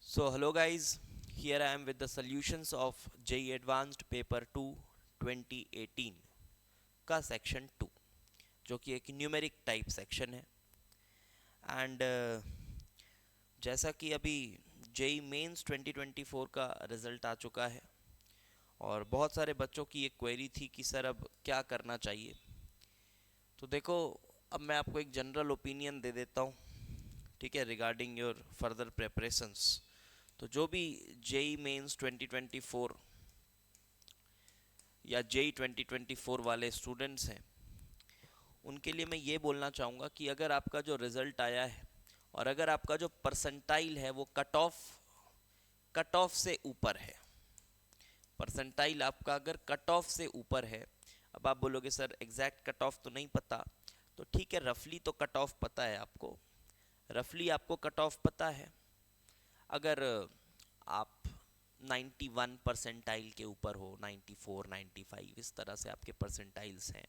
So hello guys, here I am with the solutions of JEE Advanced Paper 2 2018 का section 2 जो कि एक numeric type section है। And जैसा कि अभी JEE मेंस 2024 का रिज़ल्ट आ चुका है और बहुत सारे बच्चों की एक क्वेरी थी कि सर अब क्या करना चाहिए। तो देखो, अब मैं आपको एक जनरल ओपिनियन दे देता हूँ, ठीक है, रिगार्डिंग योर फर्दर प्रेपरेशंस। तो जो भी JEE मेंस 2024 या JEE 2024 वाले स्टूडेंट्स हैं, उनके लिए मैं ये बोलना चाहूँगा कि अगर आपका जो रिज़ल्ट आया है और अगर आपका जो परसेंटाइल है वो कट ऑफ से ऊपर है, परसेंटाइल आपका अगर कट ऑफ से ऊपर है, अब आप बोलोगे सर एग्जैक्ट कट ऑफ तो नहीं पता, तो ठीक है, रफली तो कट ऑफ पता है आपको, रफली आपको कट ऑफ पता है। अगर आप 91 परसेंटाइल के ऊपर हो, 94 95 इस तरह से आपके परसेंटाइल्स हैं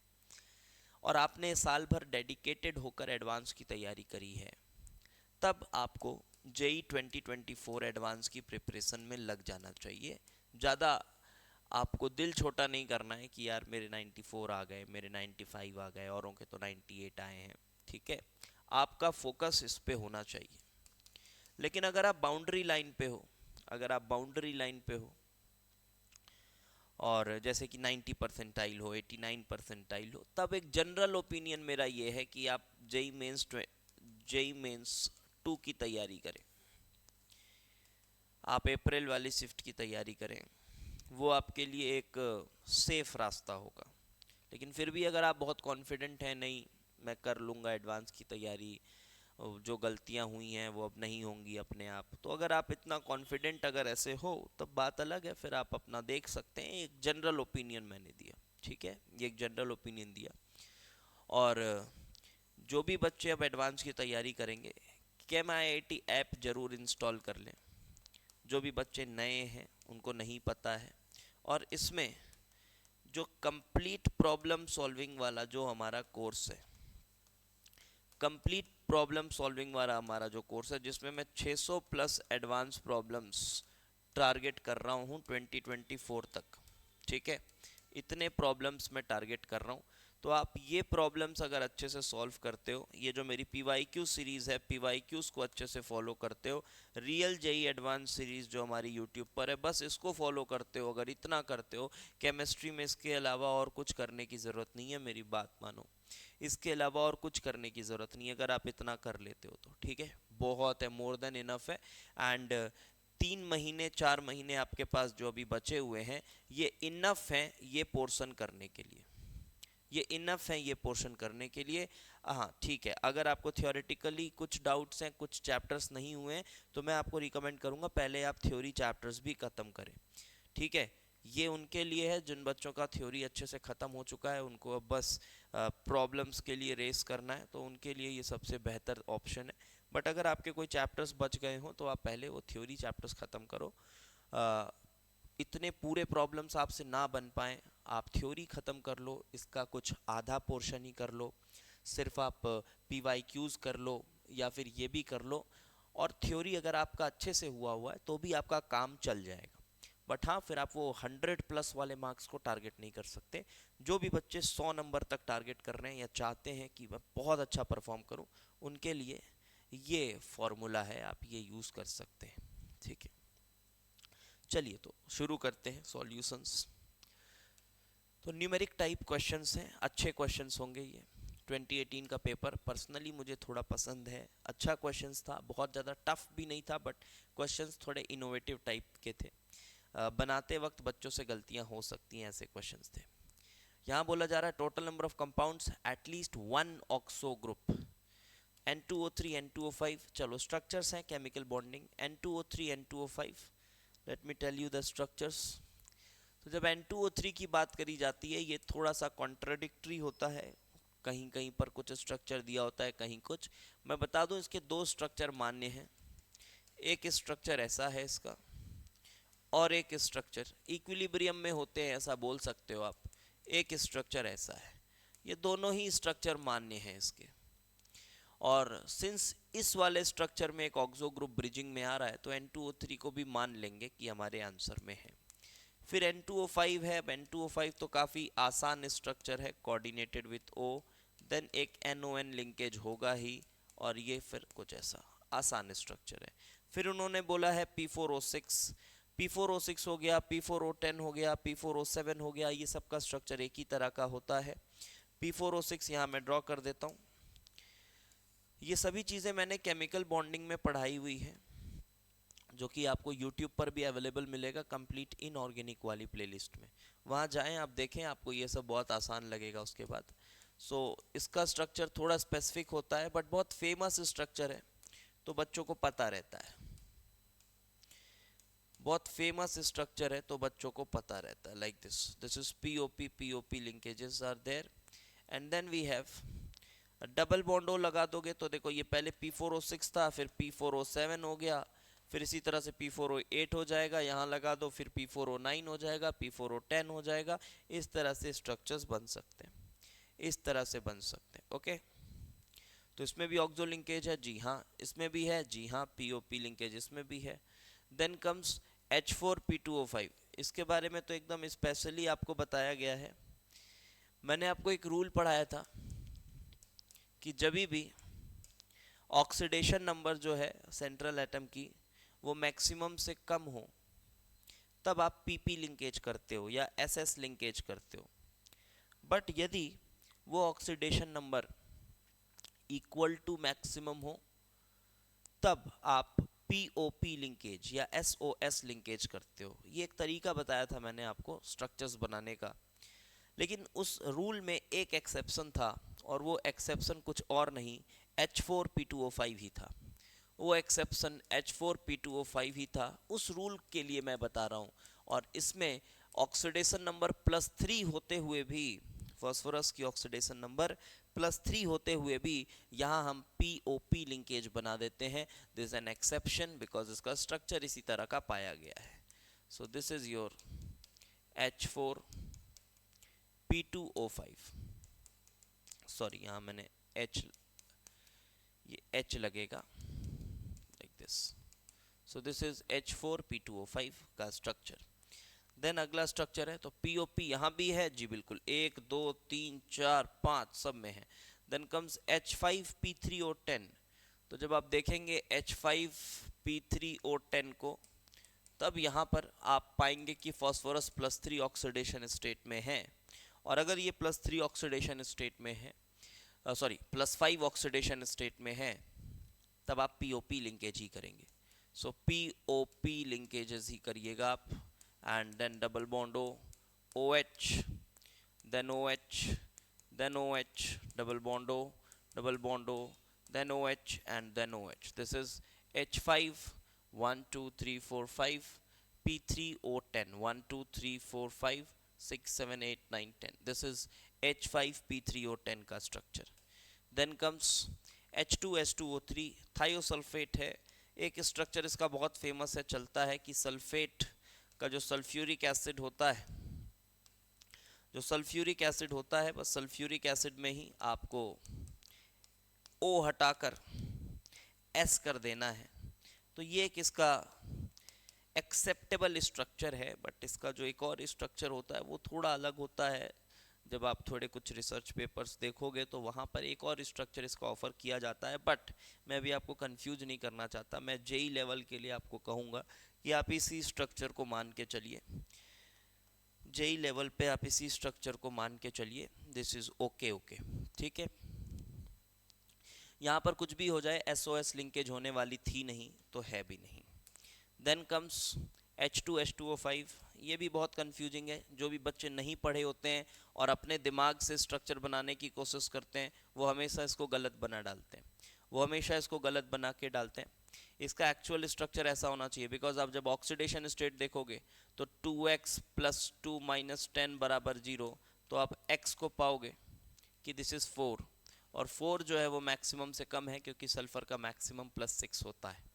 और आपने साल भर डेडिकेटेड होकर एडवांस की तैयारी करी है, तब आपको JEE 2024 एडवांस की प्रिपरेशन में लग जाना चाहिए। ज़्यादा आपको दिल छोटा नहीं करना है कि यार मेरे 94 आ गए, मेरे 95 आ गए, औरों के तो 98 आए हैं, ठीक है। आपका फोकस इस पे होना चाहिए। लेकिन अगर आप बाउंड्री लाइन पे हो, अगर आप बाउंड्री लाइन पे हो और जैसे कि 90 परसेंटाइल हो, 89 परसेंटाइल हो, तब एक जनरल ओपिनियन मेरा ये है कि आप JEE मेंस 2 की तैयारी करें, आप अप्रैल वाली शिफ्ट की तैयारी करें, वो आपके लिए एक सेफ रास्ता होगा। लेकिन फिर भी अगर आप बहुत कॉन्फिडेंट हैं, नहीं मैं कर लूँगा एडवांस की तैयारी, जो गलतियां हुई हैं वो अब नहीं होंगी अपने आप, तो अगर आप इतना कॉन्फिडेंट अगर ऐसे हो तब बात अलग है, फिर आप अपना देख सकते हैं। एक जनरल ओपिनियन मैंने दिया, ठीक है, ये एक जनरल ओपिनियन दिया। और जो भी बच्चे अब एडवांस की तैयारी करेंगे, केम IIT ऐप ज़रूर इंस्टॉल कर लें। जो भी बच्चे नए हैं उनको नहीं पता है, और इसमें जो कंप्लीट प्रॉब्लम सॉल्विंग वाला जो हमारा कोर्स है, कंप्लीट प्रॉब्लम सॉल्विंग वाला हमारा जो कोर्स है, जिसमें मैं 600 प्लस एडवांस प्रॉब्लम्स टारगेट कर रहा हूँ 2024 तक, ठीक है, इतने प्रॉब्लम्स मैं टारगेट कर रहा हूँ। तो आप ये प्रॉब्लम्स अगर अच्छे से सॉल्व करते हो, ये जो मेरी PYQ सीरीज़ है, PYQs को अच्छे से फॉलो करते हो, रियल JEE एडवांस सीरीज़ जो हमारी यूट्यूब पर है, बस इसको फॉलो करते हो, अगर इतना करते हो, केमिस्ट्री में इसके अलावा और कुछ करने की ज़रूरत नहीं है, मेरी बात मानो, इसके अलावा और कुछ करने की ज़रूरत नहीं है। अगर आप इतना कर लेते हो तो ठीक है, बहुत है, मोर देन इनफ है। एंड 3 महीने 4 महीने आपके पास जो अभी बचे हुए हैं, ये इनफ हैं ये पोर्शन करने के लिए, ये इनफ है ये पोर्शन करने के लिए। हाँ ठीक है, अगर आपको थियोरेटिकली कुछ डाउट्स हैं, कुछ चैप्टर्स नहीं हुए हैं, तो मैं आपको रिकमेंड करूँगा पहले आप थ्योरी चैप्टर्स भी ख़त्म करें, ठीक है। ये उनके लिए है जिन बच्चों का थ्योरी अच्छे से ख़त्म हो चुका है, उनको अब बस प्रॉब्लम्स के लिए रेस करना है, तो उनके लिए ये सबसे बेहतर ऑप्शन है। बट अगर आपके कोई चैप्टर्स बच गए हों तो आप पहले वो थ्योरी चैप्टर्स ख़त्म करो। इतने पूरे प्रॉब्लम्स आपसे ना बन पाएँ, आप थ्योरी ख़त्म कर लो, इसका कुछ आधा पोर्शन ही कर लो, सिर्फ आप PYQs कर लो या फिर ये भी कर लो, और थ्योरी अगर आपका अच्छे से हुआ है तो भी आपका काम चल जाएगा। बट हाँ, फिर आप वो 100 प्लस वाले मार्क्स को टारगेट नहीं कर सकते। जो भी बच्चे 100 नंबर तक टारगेट कर रहे हैं या चाहते हैं कि मैं बहुत अच्छा परफॉर्म करूं, उनके लिए ये फॉर्मूला है, आप ये यूज़ कर सकते हैं, ठीक है। चलिए तो शुरू करते हैं सॉल्यूशंस। तो न्यूमेरिक टाइप क्वेश्चंस हैं, अच्छे क्वेश्चंस होंगे ये। 2018 का पेपर पर्सनली मुझे थोड़ा पसंद है, अच्छा क्वेश्चंस था, बहुत ज़्यादा टफ भी नहीं था, बट क्वेश्चंस थोड़े इनोवेटिव टाइप के थे। बनाते वक्त बच्चों से गलतियां हो सकती हैं, ऐसे क्वेश्चंस थे। यहाँ बोला जा रहा है total number of compounds at least one oxo group, N2O3 N2O5। चलो स्ट्रक्चर्स हैं, chemical bonding N2O3 N2O5। Let me tell you the structures. तो जब N2O3 की बात करी जाती है, ये थोड़ा सा कॉन्ट्राडिक्टरी होता है, कहीं कहीं पर कुछ स्ट्रक्चर दिया होता है, कहीं कुछ। मैं बता दूं इसके दो स्ट्रक्चर मान्य हैं, एक स्ट्रक्चर ऐसा है इसका, और एक स्ट्रक्चर इक्विलिब्रियम में होते हैं, ऐसा बोल सकते हो आप, एक स्ट्रक्चर ऐसा है। ये दोनों ही स्ट्रक्चर मान्य हैं इसके। और सिंस इस वाले स्ट्रक्चर में एक ऑक्सो ग्रुप ब्रिजिंग में आ रहा है तो N2O3 को भी मान लेंगे कि हमारे आंसर में है। फिर N2O5 है। अब N2O5 तो काफ़ी आसान स्ट्रक्चर है, कोऑर्डिनेटेड विथ O, देन एक NON लिंकेज होगा ही, और ये फिर कुछ ऐसा आसान स्ट्रक्चर है। फिर उन्होंने बोला है P4O6, P4O6 हो गया, P4O10 हो गया, P4O7 हो गया, ये सब का स्ट्रक्चर एक ही तरह का होता है। P4O6 यहाँ मैं ड्रॉ कर देता हूँ। ये सभी चीज़ें मैंने केमिकल बॉन्डिंग में पढ़ाई हुई है, जो कि आपको YouTube पर भी अवेलेबल मिलेगा कंप्लीट इनऑर्गेनिक वाली प्लेलिस्ट में। वहाँ जाएं, आप देखें, आपको ये सब बहुत आसान लगेगा उसके बाद। इसका स्ट्रक्चर थोड़ा स्पेसिफिक होता है बट बहुत फेमस स्ट्रक्चर है, तो बच्चों को पता रहता है। बहुत फेमस स्ट्रक्चर है तो बच्चों को पता रहता है। Like this is POP linkages are there, and then we have double bond O लगा दोगे तो देखो ये पहले P4O6 था, फिर P4O7 हो गया, फिर इसी तरह से P4O8 हो जाएगा, यहाँ लगा दो, फिर P4O9 हो जाएगा, P4O10 हो जाएगा। इस तरह से स्ट्रक्चर्स बन सकते हैं, इस तरह से बन सकते हैं। ओके, तो इसमें भी ऑक्सो लिंकेज है, जी हाँ। इसमें भी है, जी हाँ। POP लिंकेज इसमें भी है। Then comes H4P2O5। इसके बारे में तो एकदम स्पेशली आपको बताया गया है। मैंने आपको एक रूल पढ़ाया था कि जब भी ऑक्सीडेशन नंबर जो है सेंट्रल एटम की वो मैक्सिमम से कम हो, तब आप PP लिंकेज करते हो या SS लिंकेज करते हो। बट यदि वो oxidation number equal to maximum हो, तब आप POP लिंकेज या SOS लिंकेज करते हो। ये एक तरीका बताया था मैंने आपको स्ट्रक्चर्स बनाने का, लेकिन उस रूल में एक एक्सेप्शन था, और वो एक्सेप्शन कुछ और नहीं, H4P2O5 ही था। वो एक्सेप्शन H4P2O5 ही था, उस रूल के लिए मैं बता रहा हूँ। और इसमें ऑक्सीडेशन नंबर +3 होते हुए भी, फास्फोरस की ऑक्सीडेशन नंबर +3 होते हुए भी, यहाँ हम POP लिंकेज बना देते हैं। This is an exception because इसका स्ट्रक्चर इसी तरह का पाया गया है। So this is your H4P2O5। Sorry, यहाँ मैंने ये H लगेगा, like this. So this is H4P2O5 का स्ट्रक्चर। देन अगला स्ट्रक्चर है तो POP यहाँ भी है, जी बिल्कुल, 1 2 3 4 5 सब में है। Then comes H5P3O10। तो जब आप देखेंगे H5P3O10 को, तब यहाँ पर आप पाएंगे कि फास्फोरस +3 ऑक्सीडेशन स्टेट में है। और अगर ये +3 ऑक्सीडेशन स्टेट में है, सॉरी +5 ऑक्सीडेशन स्टेट में है, तब आप POP लिंकेज ही करेंगे। सो POP लिंकेजेस ही करिएगा आप। And then double bond OH, then OH, then OH, double bond O, then OH, and then OH. This is H5, 1 2 3 4 5, P3O10, 1 2 3 4 5 6 7 8 9 10. This is H5P3O10 का structure. Then comes H2S2O3, thiosulphate है। एक structure इसका बहुत famous है, चलता है कि sulphate का जो सल्फ्यूरिक एसिड होता है, बस सल्फ्यूरिक एसिड में ही आपको O हटाकर S कर देना है। तो ये एक इसका एक्सेप्टेबल स्ट्रक्चर है, बट इसका जो एक और स्ट्रक्चर होता है वो थोड़ा अलग होता है। जब आप थोड़े कुछ रिसर्च पेपर्स देखोगे तो वहाँ पर एक और स्ट्रक्चर इसका ऑफर किया जाता है, बट मैं भी आपको कंफ्यूज नहीं करना चाहता। मैं JEE लेवल के लिए आपको कहूँगा कि आप इसी स्ट्रक्चर को मान के चलिए, JEE लेवल पे आप इसी स्ट्रक्चर को मान के चलिए। दिस इज ओके, ठीक है। यहाँ पर कुछ भी हो जाए, SOS लिंकेज होने वाली थी नहीं तो है भी नहीं। Then comes H2H2O5। ये भी बहुत कंफ्यूजिंग है। जो भी बच्चे नहीं पढ़े होते हैं और अपने दिमाग से स्ट्रक्चर बनाने की कोशिश करते हैं, वो हमेशा इसको गलत बना डालते हैं। इसका एक्चुअल स्ट्रक्चर ऐसा होना चाहिए, बिकॉज आप जब ऑक्सीडेशन स्टेट देखोगे तो 2x + 2 - 10 = 0, तो आप x को पाओगे कि दिस इज 4, और 4 जो है वो मैक्सिमम से कम है, क्योंकि सल्फर का मैक्सिमम +6 होता है।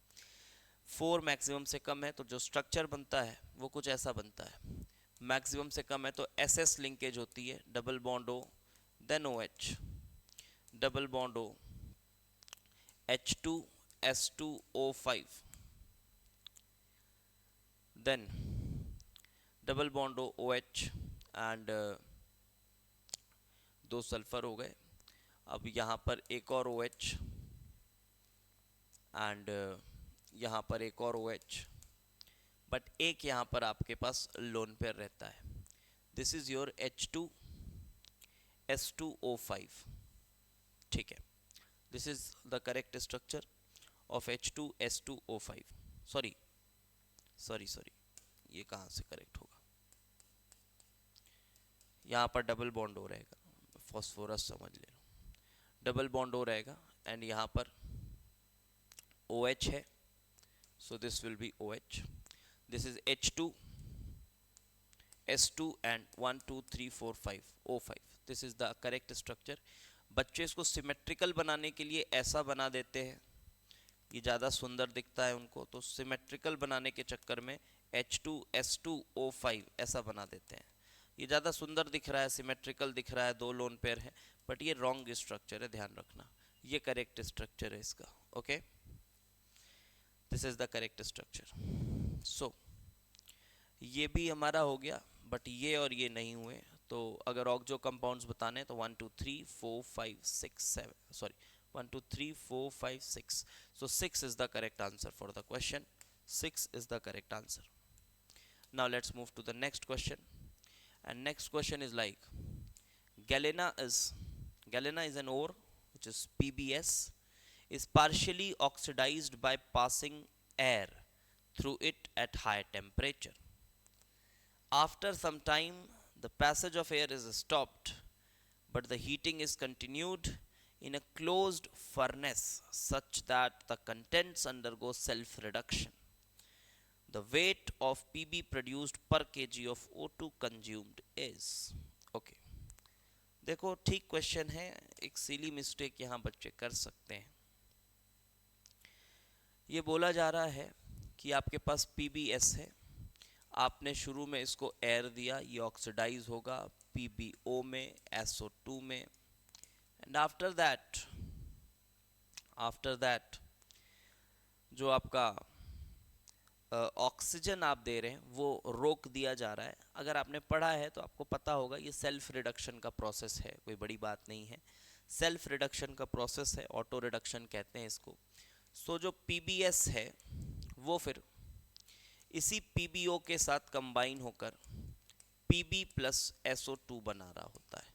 4 मैक्सिमम से कम है, तो जो स्ट्रक्चर बनता है वो कुछ ऐसा बनता है। मैक्सिमम से कम है तो SS लिंकेज होती है, double bond O, then OH, double bond O, H2S2O5, then double bond OH and दो सल्फर हो गए। अब यहाँ पर एक और OH एंड यहाँ पर एक और OH, बट एक यहाँ पर आपके पास लोन पेयर रहता है। दिस इज योर H2S2O5, ठीक है। This is the correct structure of H2S2O5। Sorry sorry sorry, ये कहाँ से करेक्ट होगा, यहाँ पर डबल बॉन्ड हो रहेगा, फॉस्फोरस समझ ले, डबल बॉन्ड हो रहेगा एंड यहाँ पर OH है, so this will be OH. This is H2 S2 and 1 2 3 4 5 O5. This is the correct structure. बच्चे इसको सिमेट्रिकल बनाने के लिए ऐसा बना देते हैं, ये ज़्यादा सुंदर दिखता है उनको, तो सिमेट्रिकल बनाने के चक्कर में H2S2O5 ऐसा बना देते हैं। ये ज़्यादा सुंदर दिख रहा है, सिमेट्रिकल दिख रहा है, दो लोन पेयर है, बट ये रॉन्ग स्ट्रक्चर है, ध्यान रखना। ये करेक्ट स्ट्रक्चर है इसका, okay. This is the correct structure. So ये भी हमारा हो गया, बट ये और ये नहीं हुए, तो अगर ऑक्सो कंपाउंड्स बताने तो 1 2 3 4 5 6 7, sorry 1 2 3 4 5 6, so 6 is the correct answer for the question. 6 is the correct answer. Now let's move to the next question, and next question is like galena is an ore which is PbS, is partially oxidized by passing air through it at high temperature. After some time, the passage of air is stopped, but the heating is continued in a closed furnace such that the contents undergo self-reduction. The weight of Pb produced per kg of O2 consumed is, okay. देखो ठीक question है, एक silly mistake यहाँ बच्चे कर सकते हैं। ये बोला जा रहा है कि आपके पास PbS है, आपने शुरू में इसको एयर दिया, ये ऑक्सीडाइज होगा PbO में, SO2 में, एंड आफ्टर दैट जो आपका ऑक्सीजन आप दे रहे हैं वो रोक दिया जा रहा है। अगर आपने पढ़ा है तो आपको पता होगा ये सेल्फ रिडक्शन का प्रोसेस है, कोई बड़ी बात नहीं है, सेल्फ रिडक्शन का प्रोसेस है, ऑटो रिडक्शन कहते हैं इसको। सो जो PbS है वो फिर इसी PbO के साथ कंबाइन होकर Pb प्लस SO2 बना रहा होता है।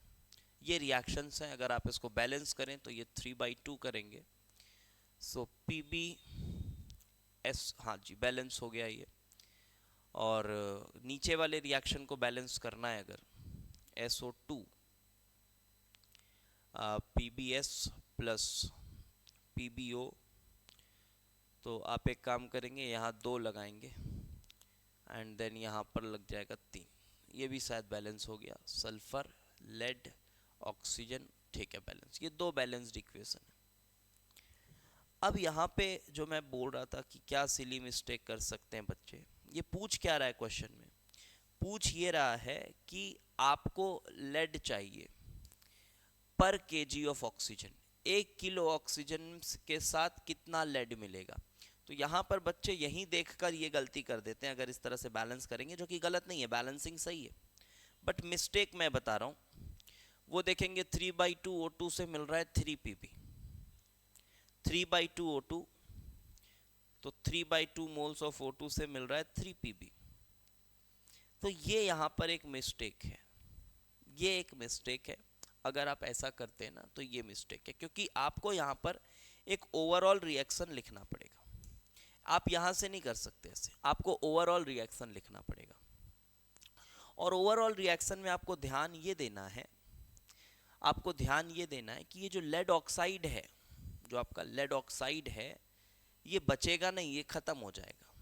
ये रिएक्शंस हैं, अगर आप इसको बैलेंस करें तो ये 3/2 करेंगे। सो PbS, हाँ जी बैलेंस हो गया ये, और नीचे वाले रिएक्शन को बैलेंस करना है अगर SO2 PbS प्लस PbO, तो आप एक काम करेंगे, यहाँ 2 लगाएंगे एंड देन यहाँ पर लग जाएगा 3, ये भी शायद बैलेंस हो गया, सल्फर लेड ऑक्सीजन, ठीक है बैलेंस, ये 2 बैलेंस्ड इक्वेशन है। अब यहाँ पे जो मैं बोल रहा था कि क्या सिली मिस्टेक कर सकते हैं बच्चे, ये पूछ क्या रहा है क्वेश्चन में, पूछ ये रहा है कि आपको लेड चाहिए पर KG of oxygen, 1 kilo oxygen के साथ कितना लेड मिलेगा। तो यहाँ पर बच्चे यही देखकर ये गलती कर देते हैं, अगर इस तरह से बैलेंस करेंगे, जो कि गलत नहीं है, बैलेंसिंग सही है, बट मिस्टेक मैं बता रहा हूँ। वो देखेंगे 3/2 O2 से मिल रहा है 3 Pb, 3/2 O2, तो 3/2 मोल्स ऑफ O2 से मिल रहा है 3 Pb। तो ये यहाँ पर एक मिस्टेक है, ये एक मिस्टेक है। अगर आप ऐसा करते हैं ना तो ये मिस्टेक है, क्योंकि आपको यहाँ पर एक ओवरऑल रिएक्शन लिखना पड़ेगा, आप यहाँ से नहीं कर सकते ऐसे, आपको ओवरऑल रिएक्शन लिखना पड़ेगा। और ओवरऑल रिएक्शन में आपको ध्यान ये देना है, आपको ध्यान ये देना है कि ये जो लेड ऑक्साइड है, जो आपका लेड ऑक्साइड है, ये बचेगा नहीं, ये खत्म हो जाएगा।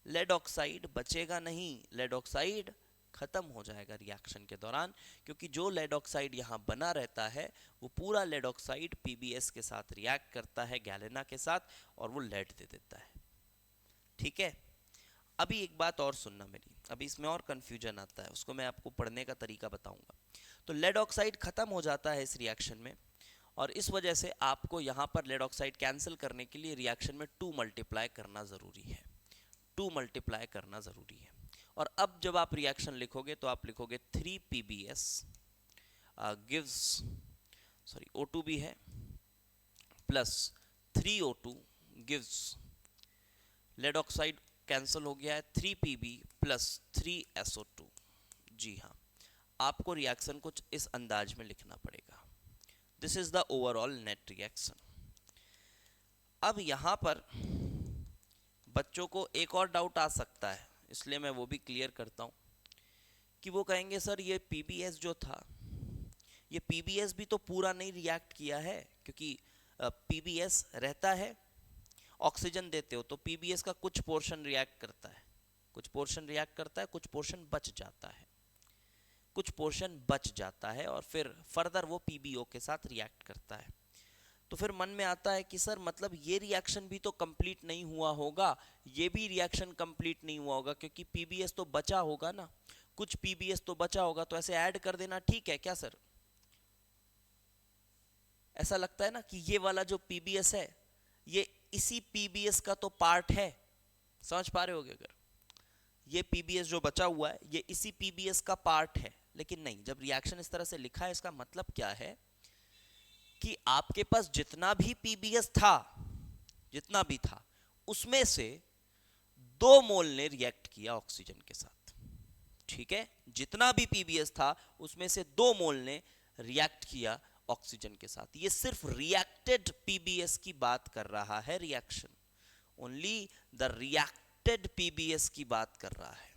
लेड ऑक्साइड बचेगा नहीं, लेड ऑक्साइड खत्म हो जाएगा रिएक्शन के दौरान, क्योंकि जो लेड ऑक्साइड यहाँ बना रहता है वो पूरा लेड ऑक्साइड PbS के साथ रिएक्ट करता है गैलेना के साथ, और वो लेड दे देता है, ठीक है। अभी एक बात और सुनना मेरी, अभी इसमें और कंफ्यूजन आता है, उसको मैं आपको पढ़ने का तरीका बताऊंगा। तो लेड ऑक्साइड खत्म हो जाता है इस रिएक्शन में, और इस वजह से आपको यहाँ पर लेड ऑक्साइड कैंसिल करने के लिए रिएक्शन में 2 मल्टीप्लाई करना ज़रूरी है, 2 मल्टीप्लाई करना ज़रूरी है। और अब जब आप रिएक्शन लिखोगे तो आप लिखोगे 3 PbS गिव्स, सॉरी O2 भी है, plus 3 O2 gives, lead oxide cancel हो गया है, 3 Pb प्लस 3 SO2। जी हाँ, आपको रिएक्शन कुछ इस अंदाज में लिखना पड़ेगा। This is the overall net reaction. अब यहाँ पर बच्चों को एक और डाउट आ सकता है, इसलिए मैं वो भी क्लियर करता हूँ कि वो कहेंगे सर ये PbS जो था, ये PbS भी तो पूरा नहीं रिएक्ट किया है, क्योंकि PbS रहता है, ऑक्सीजन देते हो तो PbS का कुछ पोर्शन रिएक्ट करता है, कुछ पोर्शन रिएक्ट करता है, कुछ पोर्शन बच जाता है, कुछ पोर्शन बच जाता है और फिर फर्दर वो PbO के साथ रिएक्ट करता है। तो फिर मन में आता है कि सर मतलब ये रिएक्शन भी तो कंप्लीट नहीं हुआ होगा, ये भी रिएक्शन कंप्लीट नहीं हुआ होगा, क्योंकि PbS तो बचा होगा ना, कुछ PbS तो बचा होगा, तो ऐसे ऐड कर देना ठीक है क्या सर? ऐसा लगता है ना कि ये वाला जो PbS है ये इसी PbS का तो पार्ट है, समझ पा रहे होगे? अगर ये PbS जो बचा हुआ है ये इसी PbS का पार्ट है, लेकिन नहीं, जब रिएक्शन इस तरह से लिखा है इसका मतलब क्या है कि आपके पास जितना भी PbS था, जितना भी था, उसमें से 2 मोल ने रिएक्ट किया ऑक्सीजन के साथ, ठीक है? जितना भी PbS था उसमें से 2 मोल ने रिएक्ट किया ऑक्सीजन के साथ। ये सिर्फ रिएक्टेड PbS की बात कर रहा है reaction, only the reacted PbS की बात कर रहा है।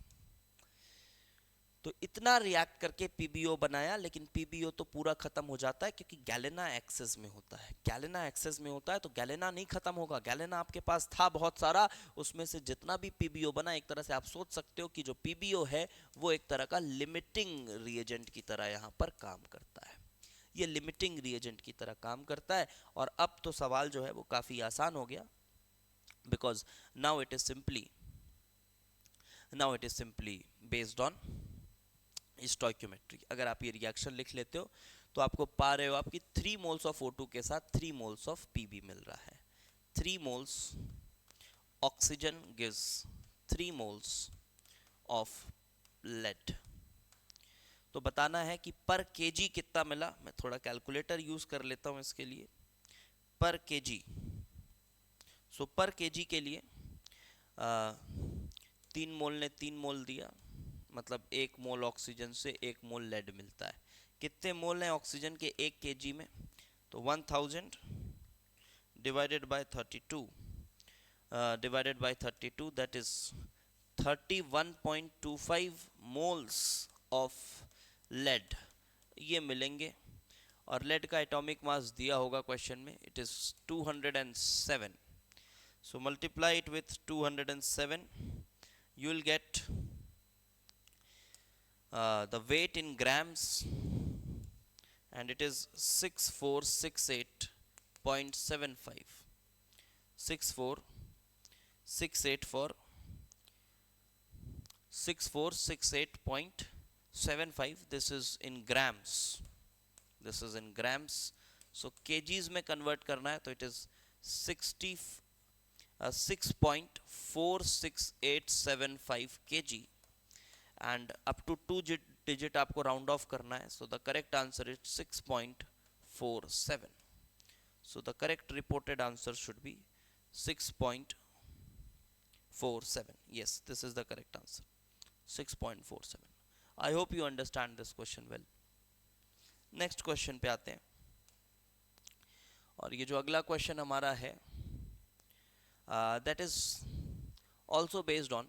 तो इतना रिएक्ट करके PbO बनाया, लेकिन PbO तो पूरा खत्म हो जाता है क्योंकि गैलेना एक्सेस में होता है, गैलेना एक्सेस में होता है तो गैलेना नहीं खत्म होगा, गैलेना आपके पास था बहुत सारा, उसमें से जितना भी PbO बना, एक तरह से आप सोच सकते हो कि जो PbO है वो एक तरह का लिमिटिंग रिएजेंट की तरह यहाँ पर काम करता है, ये लिमिटिंग रिएजेंट की तरह काम करता है। और अब तो सवाल जो है वो काफ़ी आसान हो गया, because now it is simply based on stoichiometry. अगर आप ये रिएक्शन लिख लेते हो तो आपको पा रहे हो आपकी 3 मोल्स ऑफ O2 के साथ 3 मोल्स ऑफ Pb मिल रहा है। 3 moles oxygen gives 3 moles of lead. तो बताना है कि पर केजी कितना मिला। मैं थोड़ा कैलकुलेटर यूज कर लेता हूं इसके लिए। पर केजी, सो पर केजी के लिए 3 मोल ने 3 मोल दिया, मतलब 1 मोल ऑक्सीजन से 1 मोल लेड मिलता है। कितने मोल हैं ऑक्सीजन के 1 केजी में? तो 1000 divided by 32 that is 31.25 moles of lead ये मिलेंगे। और लेड का एटॉमिक मास दिया होगा क्वेश्चन में, it is 207। so multiply it with 207, you will get the weight in grams, and it is 6468.75. 6468.75. This is in grams, this is in grams. So kgs में convert करना है तो it is 6.46875 kg, and up to 2 digit आपको round off करना है. So the correct answer is 6.47. So the correct reported answer should be 6.47. Yes, this is the correct answer, 6.47. I hope you understand this question well. Next question पे आते हैं, और ये जो अगला क्वेश्चन हमारा है that is also based on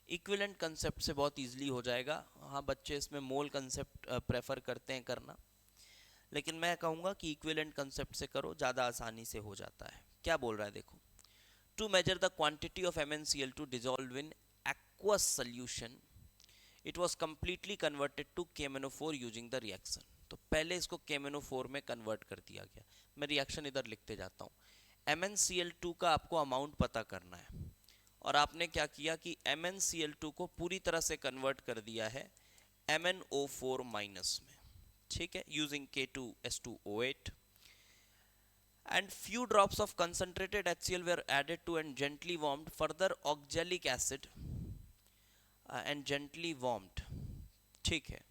equivalent concept से बहुत इजीली हो जाएगा। हाँ, बच्चे इसमें मोल कंसेप्ट प्रेफर करते हैं करना, लेकिन मैं कहूँगा कि इक्विवेलेंट कंसेप्ट से करो, ज़्यादा आसानी से हो जाता है। क्या बोल रहा है देखो, to measure the quantity of MnCl2 dissolve in aqueous solution, it was completely converted to KMnO4 using the reaction. तो पहले इसको KMnO4 में कन्वर्ट कर दिया गया। मैं रिएक्शन इधर लिखते जाता हूँ। MnCl2 का आपको अमाउंट पता करना है, और आपने क्या किया कि MnCl2 को पूरी तरह से कन्वर्ट कर दिया है MnO4 माइनस में। ठीक है, using K2S2O8, and few drops of concentrated HCl were added to and gently warmed. Further oxalic acid and gently warmed, ठीक है,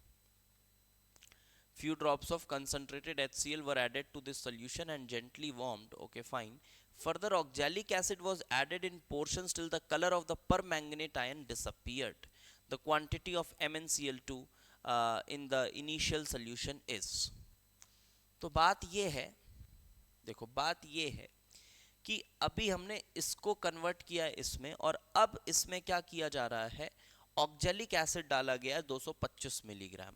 few drops of concentrated HCl were added to this solution and gently warmed. Okay, fine. Further oxalic acid was added in portions till the color of the permanganate ion disappeared. The quantity of MnCl2 in the initial solution is, तो बात ये है, देखो बात ये है कि अभी हमने इसको कन्वर्ट किया है इसमें, और अब इसमें क्या किया जा रहा है, ऑक्जेलिक एसिड डाला गया है 225 मिलीग्राम,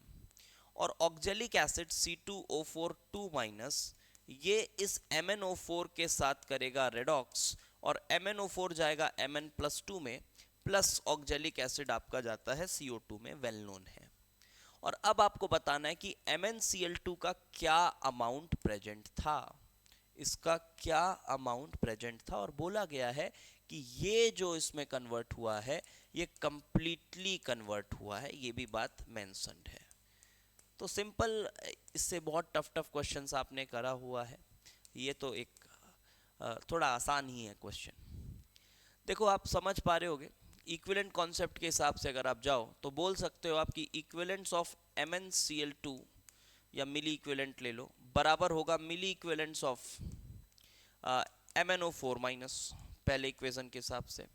और ऑक्जेलिक एसिड C2O4 2- ये इस MnO4 के साथ करेगा रेडॉक्स, और MnO4 जाएगा Mn+2 में, प्लस ऑक्जेलिक एसिड आपका जाता है CO2 में, वेल नोन है। और अब आपको बताना है कि MnCl2 का क्या अमाउंट प्रेजेंट था, इसका क्या अमाउंट प्रेजेंट था, और बोला गया है कि ये जो इसमें कन्वर्ट हुआ है ये कंप्लीटली कन्वर्ट हुआ है, ये भी बात मेंशन्ड है। तो सिंपल, इससे बहुत टफ क्वेश्चंस आपने करा हुआ है, ये तो एक थोड़ा आसान ही है क्वेश्चन। देखो आप समझ पा रहे होगे, इक्विवेलेंट कॉन्सेप्ट के हिसाब से अगर आप जाओ तो बोल सकते हो आपकी इक्विवेलेंट्स ऑफ MnCl2 या मिली इक्विवेलेंट ले लो, बराबर होगा मिली इक्विवेलेंट्स ऑफ MnO4- पहले इक्वेशन के हिसाब से।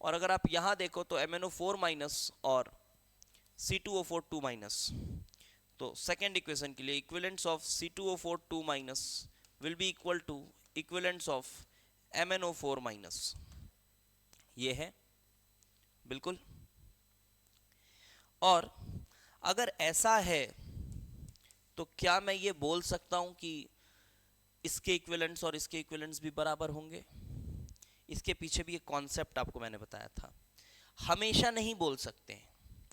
और अगर आप यहाँ देखो तो MnO4- और C2O4 2-, तो सेकेंड इक्वेशन के लिए equivalents of C2O4 2- will be equal to equivalents of MnO4-, ये है बिल्कुल। और अगर ऐसा है तो क्या मैं ये बोल सकता हूं कि इसके इक्विवेलेंट्स और इसके इक्विवेलेंट्स भी बराबर होंगे? इसके पीछे भी एक कॉन्सेप्ट आपको मैंने बताया था, हमेशा नहीं बोल सकते हैं,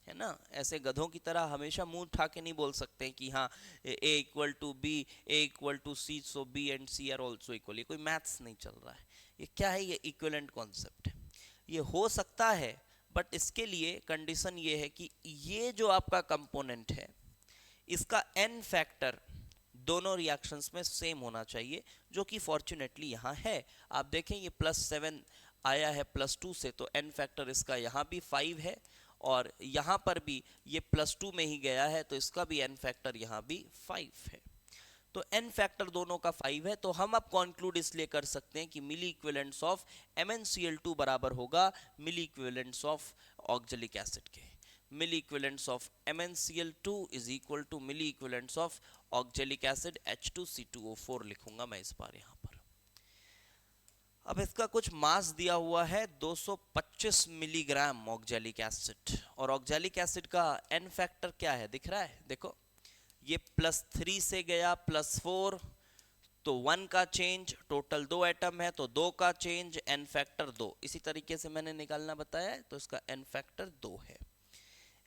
है ना, ऐसे गधों की तरह हमेशा मुंह उठा के नहीं बोल सकते कि हाँ A=B, A=C, so B and C are also equal. ये कोई मैथ्स नहीं चल रहा है, ये क्या है, ये इक्विवेलेंट कॉन्सेप्ट है। ये हो सकता है, बट इसके लिए कंडीशन ये है कि ये जो आपका कंपोनेंट है इसका n फैक्टर दोनों रिएक्शंस में सेम होना चाहिए, जो कि फॉर्चुनेटली यहाँ है। आप देखें ये +7 आया है +2 से, तो n फैक्टर इसका यहाँ भी 5 है, और यहाँ पर भी ये +2 में ही गया है, तो इसका भी n फैक्टर यहाँ भी 5 है। तो n फैक्टर दोनों का 5 है, तो हम अब कंक्लूड इसलिए कर सकते हैं कि मिली इक्विवेलेंट्स ऑफ MnCl2 बराबर होगा milli equivalents of oxalic acid के। Milli equivalents of MnCl2 is equal to milli equivalents of oxalic acid H2C2O4 लिखूंगा मैं इस बार यहाँ पर। अब इसका कुछ मास दिया हुआ है 225 मिलीग्राम ऑक्जेलिक एसिड, और ऑक्जेलिक एसिड का n फैक्टर क्या है दिख रहा है, देखो ये +3 से गया +4, तो 1 का चेंज, टोटल 2 एटम है तो 2 का चेंज, n फैक्टर 2, इसी तरीके से मैंने निकालना बताया है, तो इसका n फैक्टर 2 है,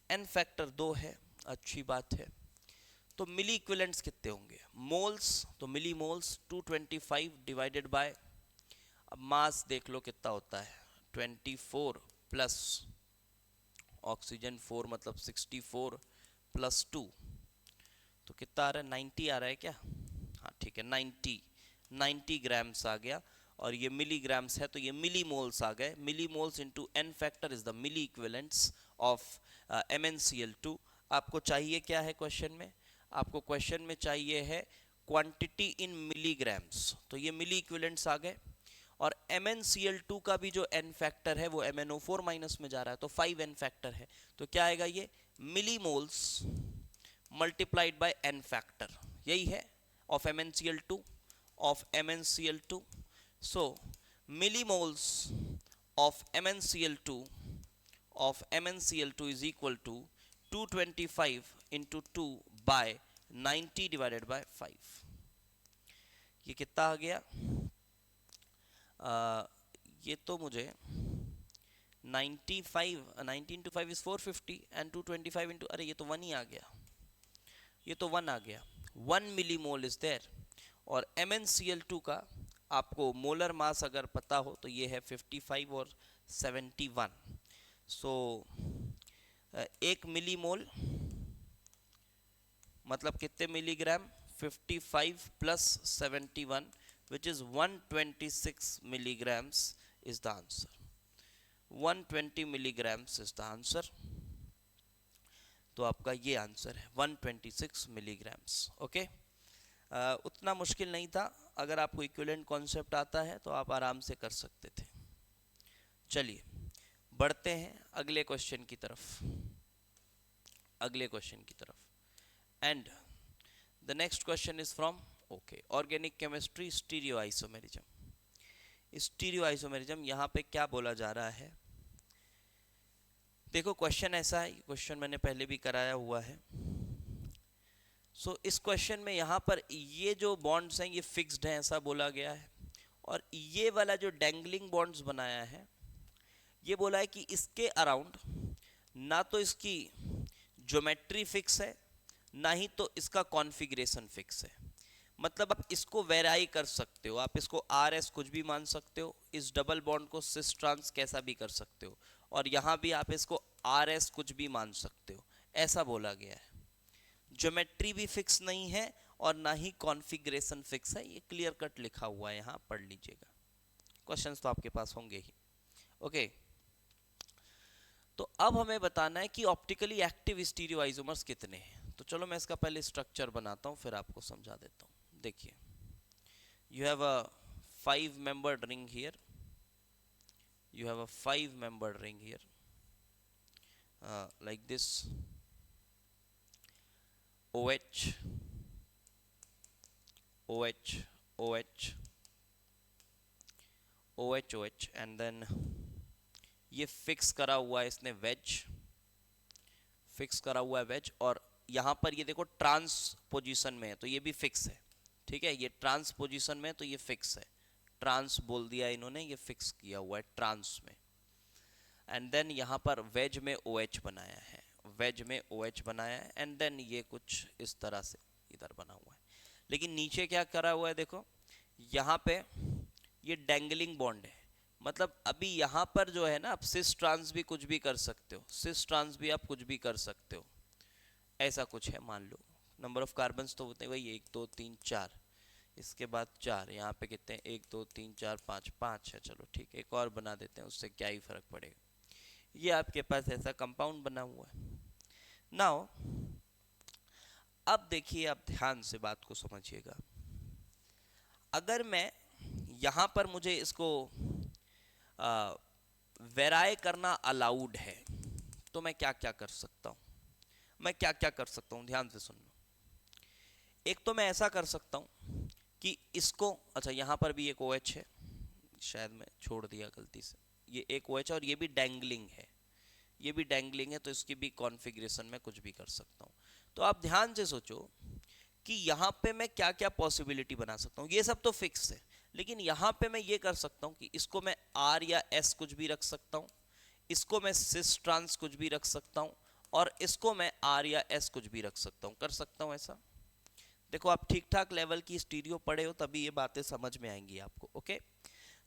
n फैक्टर 2 है, अच्छी बात है। तो मिली इक्विवेलेंट्स कितने होंगे, मोल्स, तो मिली मोल्स 225 डिवाइडेड बाय, अब मास देख लो कितना होता है, 24 प्लस ऑक्सीजन 4 मतलब 64 प्लस 2, तो कितना आ रहा है, 90 आ रहा है क्या, हाँ ठीक है, 90 ग्राम्स आ गया, और ये मिलीग्राम्स है तो ये मिली मोल्स आ गए। Milli moles into n factor is the milli equivalents of MnCl2। आपको चाहिए क्या है क्वेश्चन में, आपको क्वेश्चन में चाहिए है क्वांटिटी इन मिलीग्राम्स, तो ये मिली इक्विवेलेंट्स आ गए, और MnCl2 का भी जो n फैक्टर है वो MnO4- में जा रहा है, तो 5n फैक्टर है, तो क्या आएगा, ये milli moles multiplied by n factor, यही है, of MnCl2, so millimoles of MnCl2 is equal to 225 into 2 by 90 divided by 5। ये कितना आ गया, ये तो मुझे 95, 90 into 5 is 450 and 225 into, अरे ये तो 1 ही आ गया, ये तो 1 आ गया, 1 मिलीमोल इज देयर। और MnCl2 का आपको मोलर मास अगर पता हो तो ये है 55 और 71, सो 1 मिलीमोल मतलब कितने milligram, 55 plus 71 which is 126 milligrams is the answer. 120 milligrams is the answer. तो आपका ये आंसर है 126 मिलीग्राम्स. ओके, उतना मुश्किल नहीं था. अगर आपको इक्विवेलेंट कॉन्सेप्ट आता है तो आप आराम से कर सकते थे. चलिए बढ़ते हैं अगले क्वेश्चन की तरफ. And the next question is from organic chemistry stereoisomerism. Stereoisomerism यहाँ पे क्या बोला जा रहा है? देखो क्वेश्चन ऐसा है, क्वेश्चन मैंने पहले भी कराया हुआ है. सो इस क्वेश्चन में यहाँ पर ये जो बॉन्ड्स हैं ये फिक्स्ड हैं ऐसा बोला गया है, और ये वाला जो डैंगलिंग बॉन्ड्स बनाया है ये बोला है कि इसके अराउंड ना तो इसकी ज्योमेट्री फिक्स है ना ही तो इसका कॉन्फ़िगरेशन फिक्स है. मतलब आप इसको वेराई कर सकते हो, आप इसको आर एस कुछ भी मान सकते हो, इस डबल बॉन्ड को सिस ट्रांस कैसा भी कर सकते हो, और यहाँ भी आप इसको आर एस कुछ भी मान सकते हो, ऐसा बोला गया है. ज्योमेट्री भी फिक्स नहीं है और ना ही कॉन्फ़िगरेशन फिक्स है. ये क्लियर कट लिखा हुआ है, यहाँ पढ़ लीजिएगा. क्वेश्चंस तो आपके पास होंगे ही. ओके, तो अब हमें बताना है कि ऑप्टिकली एक्टिव स्टीरियोआइसोमर्स कितने हैं. तो चलो मैं इसका पहले स्ट्रक्चर बनाता हूँ फिर आपको समझा देता हूँ. देखिए, you have a 5-membered ring here. You have a 5-membered ring here, like this. OH, OH, OH, OH, OH, and then ये फिक्स करा हुआ है इसने वेज, फिक्स करा हुआ है वेज, और यहाँ पर ये देखो ट्रांस पोजीशन में है तो ये भी फिक्स है. ठीक है, ये ट्रांस पोजीशन में तो ये फिक्स है. ट्रांस बोल दिया इन्होंने, ये फिक्स किया हुआ है ट्रांस में. एंड देन यहाँ पर वेज में OH बनाया है, वेज में OH बनाया है, एंड देन ये कुछ इस तरह से इधर बना हुआ है. लेकिन नीचे क्या करा हुआ है देखो, यहाँ पे ये डैंगलिंग बॉन्ड है. मतलब अभी यहाँ पर जो है ना, आप सिस ट्रांस भी कुछ भी कर सकते हो, सिस ट्रांस भी आप कुछ भी कर सकते हो, ऐसा कुछ है. मान लो नंबर ऑफ कार्बन्स तो होते हैं वही 1 2 3 4, इसके बाद 4, यहाँ पे कितने हैं 1 2 3 4 5, 5 है. चलो ठीक है, एक और बना देते हैं, उससे क्या ही फर्क पड़ेगा. ये आपके पास ऐसा कंपाउंड बना हुआ है. नाउ अब देखिए, आप ध्यान से बात को समझिएगा. अगर मैं यहाँ पर मुझे इसको वेराई करना अलाउड है तो मैं क्या क्या कर सकता हूँ, मैं क्या क्या कर सकता हूँ, ध्यान से सुन लो. एक तो मैं ऐसा कर सकता हूँ कि इसको, अच्छा यहाँ पर भी एक OH है, शायद मैं छोड़ दिया गलती से, ये एक OH है और ये भी डैंगलिंग है, ये भी डैंगलिंग है, तो इसकी भी कॉन्फ़िगरेशन में कुछ भी कर सकता हूँ. तो आप ध्यान से सोचो कि यहाँ पे मैं क्या क्या पॉसिबिलिटी बना सकता हूँ. ये सब तो फिक्स है, लेकिन यहाँ पे मैं ये कर सकता हूँ कि इसको मैं R या S कुछ भी रख सकता हूँ, इसको मैं सिस ट्रांस कुछ भी रख सकता हूँ, और इसको मैं R या S कुछ भी रख सकता हूँ, कर सकता हूँ ऐसा. देखो आप ठीक ठाक लेवल की स्टीरियो पढ़े हो तभी ये बातें समझ में आएंगी आपको. ओके,